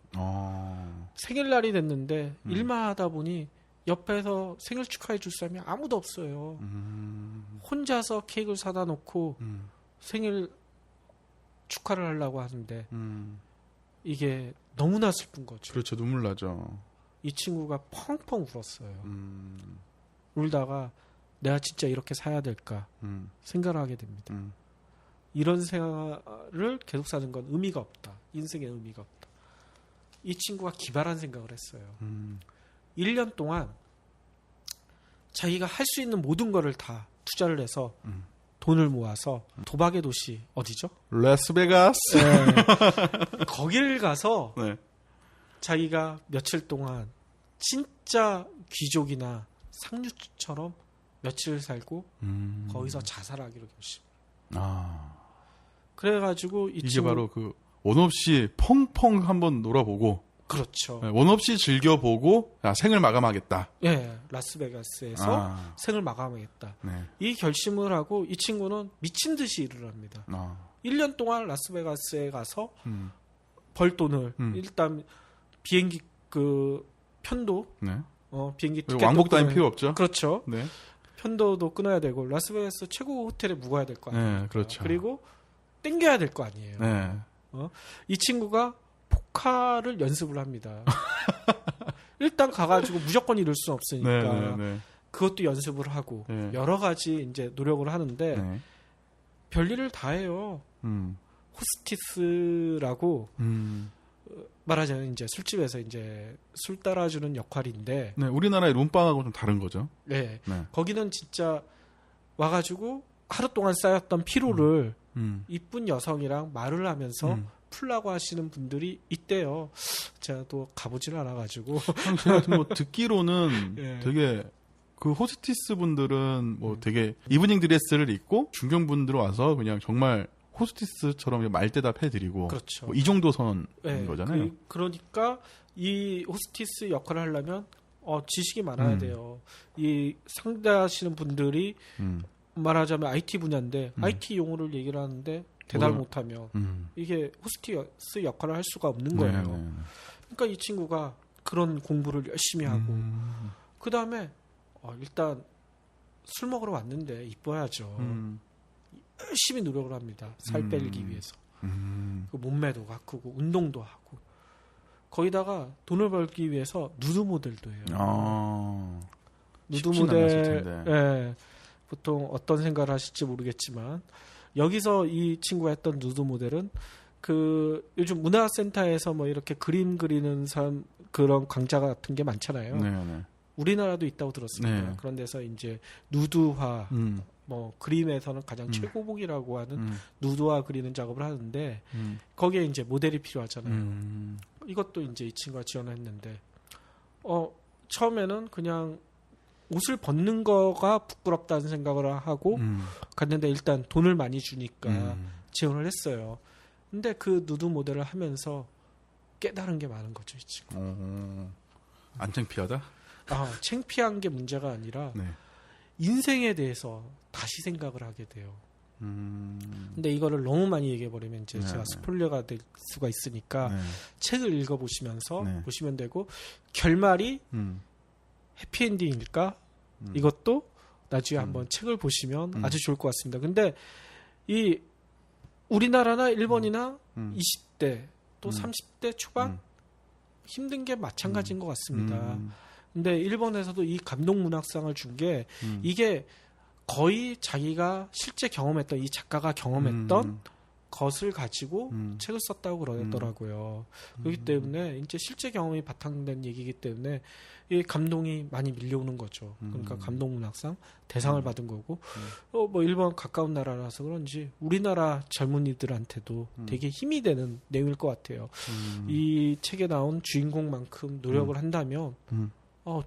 생일날이 됐는데 일만 하다 보니 옆에서 생일 축하해 줄 사람이 아무도 없어요. 혼자서 케이크를 사다 놓고 생일 축하를 하려고 하는데 이게 너무나 슬픈 거죠. 그렇죠. 눈물 나죠. 이 친구가 펑펑 울었어요. 울다가 내가 진짜 이렇게 사야 될까 생각을 하게 됩니다. 이런 생활을 계속 사는 건 의미가 없다. 인생에 의미가 없다. 이 친구가 기발한 생각을 했어요. 1년 동안 자기가 할 수 있는 모든 거를 다 투자를 해서 돈을 모아서 도박의 도시 어디죠? 라스베가스. 네. 거길 가서 네. 자기가 며칠 동안 진짜 귀족이나 상류처럼 며칠 살고 거기서 자살하기로 결심. 그래가지고 이게 바로 원 없이 펑펑 한번 놀아보고. 그렇죠. 원 없이 즐겨보고 생을 마감하겠다. 예, 라스베가스에서 생을 마감하겠다. 네. 이 결심을 하고 이 친구는 미친 듯이 일을 합니다. 1년 동안 라스베가스에 가서 벌 돈을 일단 비행기 편도 네. 비행기 티켓도 왕복 다닐 필요 없죠. 그렇죠. 네. 편도도 끊어야 되고 라스베가스 최고 호텔에 묵어야 될 거 아니에요. 네, 그렇죠. 그리고 땡겨야 될 거 아니에요. 네. 이 친구가 포카를 연습을 합니다. 일단 가가지고 무조건 이룰 수는 없으니까 그것도 연습을 하고 여러 가지 이제 노력을 하는데 별일을 다 해요. 호스티스라고 말하자면 이제 술집에서 이제 술 따라주는 역할인데, 네, 우리나라의 룸빵하고 좀 다른 거죠. 네, 거기는 진짜 와가지고 하루 동안 쌓였던 피로를 이쁜 여성이랑 말을 하면서 풀라고 하시는 분들이 있대요. 제가 또 가보지는 않아가지고. 제가 듣기로는 되게 그 호스티스 분들은 되게 이브닝 드레스를 입고 중경분들 와서 그냥 정말 호스티스처럼 말대답 해드리고 그렇죠. 뭐이 정도 선인 네, 거잖아요. 그러니까 이 호스티스 역할을 하려면 지식이 많아야 돼요. 이 상대하시는 분들이 말하자면 IT 분야인데 IT 용어를 얘기를 하는데 대답을 못하면 이게 호스티스 역할을 할 수가 없는 거예요. 네. 그러니까 이 친구가 그런 공부를 열심히 하고 그 다음에 일단 술 먹으러 왔는데 이뻐야죠. 열심히 노력을 합니다. 살 빼기 위해서. 그 몸매도 가꾸고 운동도 하고 거기다가 돈을 벌기 위해서 누드 모델도 해요. 누드 모델 보통 어떤 생각을 하실지 모르겠지만 여기서 이 친구가 했던 누드 모델은 그 요즘 문화센터에서 뭐 이렇게 그림 그리는 사람 그런 강좌 같은 게 많잖아요. 네. 우리나라도 있다고 들었습니다. 네. 그런 데서 이제 누드화 뭐 그림에서는 가장 최고봉이라고 하는 누드화 그리는 작업을 하는데 거기에 이제 모델이 필요하잖아요. 이것도 이제 이 친구가 지원을 했는데 처음에는 그냥 옷을 벗는 거가 부끄럽다는 생각을 하고 갔는데 일단 돈을 많이 주니까 지원을 했어요. 근데 그 누드 모델을 하면서 깨달은 게 많은 거죠, 이 친구. 안 창피하다? 창피한 게 문제가 아니라 네. 인생에 대해서 다시 생각을 하게 돼요. 근데 이거를 너무 많이 얘기해버리면 이제 제가 스포일러가 될 수가 있으니까 책을 읽어보시면서 보시면 되고 결말이 해피엔딩일까? 이것도 나중에 한번 책을 보시면 아주 좋을 것 같습니다. 근데 이 우리나라나 일본이나 20대 또 30대 초반 힘든 게 마찬가지인 것 같습니다. 근데 일본에서도 이 감동 문학상을 준 게 이게 거의 자기가 실제 경험했던 이 작가가 경험했던 것을 가지고 책을 썼다고 그러더라고요. 그렇기 때문에 이제 실제 경험이 바탕된 얘기이기 때문에 이 감동이 많이 밀려오는 거죠. 그러니까 감동 문학상 대상을 받은 거고 뭐 일본 가까운 나라라서 그런지 우리나라 젊은이들한테도 되게 힘이 되는 내용일 것 같아요. 이 책에 나온 주인공만큼 노력을 한다면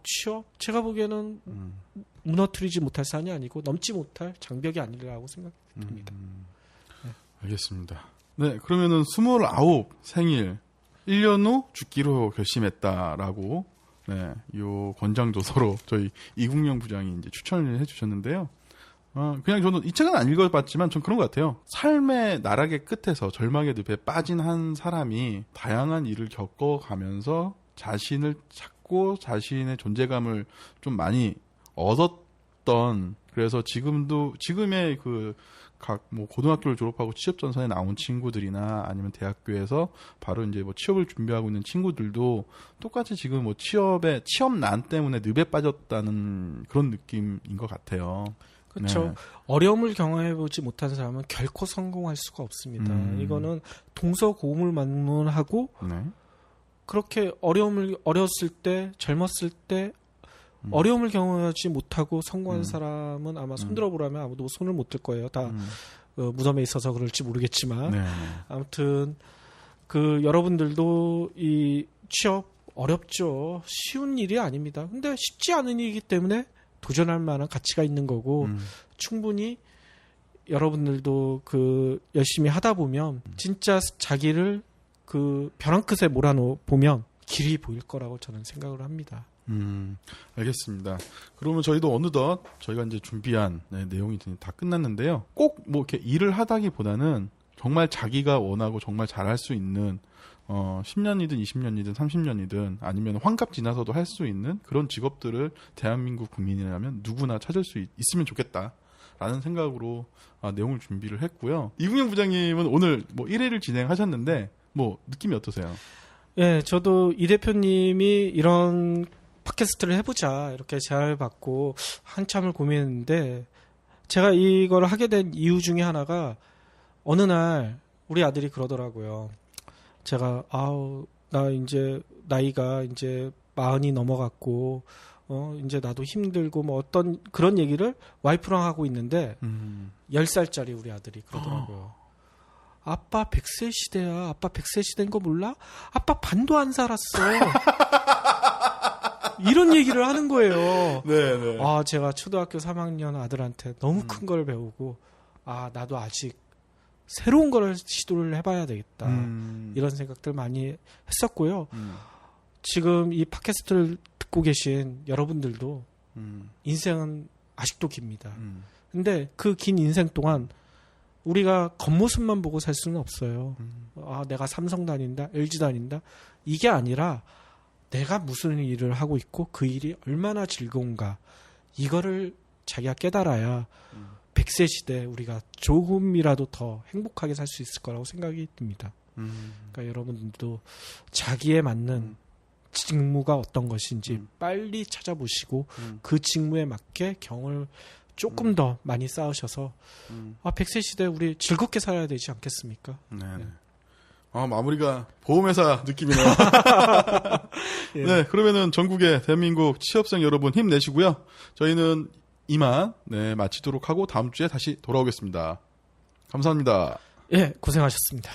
취업? 제가 보기에는 무너뜨리지 못할 산이 아니고 넘지 못할 장벽이 아니라고 생각됩니다. 알겠습니다. 네, 그러면은 29 생일 1년 후 죽기로 결심했다라고 요 권장 도서로 저희 이국영 부장이 이제 추천을 해주셨는데요. 그냥 저는 이 책은 안 읽어봤지만 전 그런 것 같아요. 삶의 나락의 끝에서 절망의 늪에 빠진 한 사람이 다양한 일을 겪어가면서 자신을 찾고 자신의 존재감을 좀 많이 얻었던, 그래서 지금의 각 고등학교를 졸업하고 취업 전선에 나온 친구들이나 아니면 대학교에서 바로 이제 취업을 준비하고 있는 친구들도 똑같이 지금 취업난 때문에 늪에 빠졌다는 그런 느낌인 것 같아요. 그렇죠. 네. 어려움을 경험해보지 못한 사람은 결코 성공할 수가 없습니다. 이거는 동서고금을만문하고 그렇게 어렸을 때, 젊었을 때 어려움을 경험하지 못하고 성공한 사람은 아마 손들어 보라면 아무도 손을 못 들 거예요. 다 무덤에 있어서 그럴지 모르겠지만 아무튼 여러분들도 이 취업 어렵죠. 쉬운 일이 아닙니다. 근데 쉽지 않은 일이기 때문에 도전할 만한 가치가 있는 거고 충분히 여러분들도 열심히 하다 보면 진짜 자기를 벼랑 끝에 몰아보면 길이 보일 거라고 저는 생각을 합니다. 알겠습니다. 그러면 저희도 어느덧 저희가 이제 준비한 내용이 다 끝났는데요. 꼭 이렇게 일을 하다기보다는 정말 자기가 원하고 정말 잘할 수 있는 10년이든 20년이든 30년이든 아니면 환갑 지나서도 할 수 있는 그런 직업들을 대한민국 국민이라면 누구나 찾을 수 있으면 좋겠다라는 생각으로 내용을 준비를 했고요. 이국영 부장님은 오늘 1회를 진행하셨는데 느낌이 어떠세요? 예, 저도 이 대표님이 이런 팟캐스트를 해보자 이렇게 제안을 받고 한참을 고민했는데 제가 이걸 하게 된 이유 중에 하나가 어느 날 우리 아들이 그러더라고요. 제가 나 이제 나이가 이제 40이 넘어갔고 이제 나도 힘들고 어떤 그런 얘기를 와이프랑 하고 있는데 10살짜리 우리 아들이 그러더라고요. 아빠 100세 시대야. 아빠 100세 시대인 거 몰라? 아빠 반도 안 살았어. 이런 얘기를 하는 거예요. 네. 제가 초등학교 3학년 아들한테 너무 큰 걸 배우고 나도 아직 새로운 거를 시도를 해봐야 되겠다. 음. 이런 생각들 많이 했었고요. 지금 이 팟캐스트를 듣고 계신 여러분들도 인생은 아직도 깁니다. 근데 그 긴 인생 동안 우리가 겉모습만 보고 살 수는 없어요. 아, 내가 삼성 다닌다, LG 다닌다. 이게 아니라 내가 무슨 일을 하고 있고 그 일이 얼마나 즐거운가. 이거를 자기가 깨달아야 100세 시대 우리가 조금이라도 더 행복하게 살 수 있을 거라고 생각이 듭니다. 그러니까 여러분들도 자기에 맞는 직무가 어떤 것인지 빨리 찾아보시고 그 직무에 맞게 경을 조금 더 많이 쌓으셔서 100세 시대 우리 즐겁게 살아야 되지 않겠습니까? 네. 네. 마무리가 보험회사 느낌이네요. 예. 네, 그러면은 전국의 대한민국 취업생 여러분 힘내시고요. 저희는 이만 마치도록 하고 다음 주에 다시 돌아오겠습니다. 감사합니다. 예, 고생하셨습니다.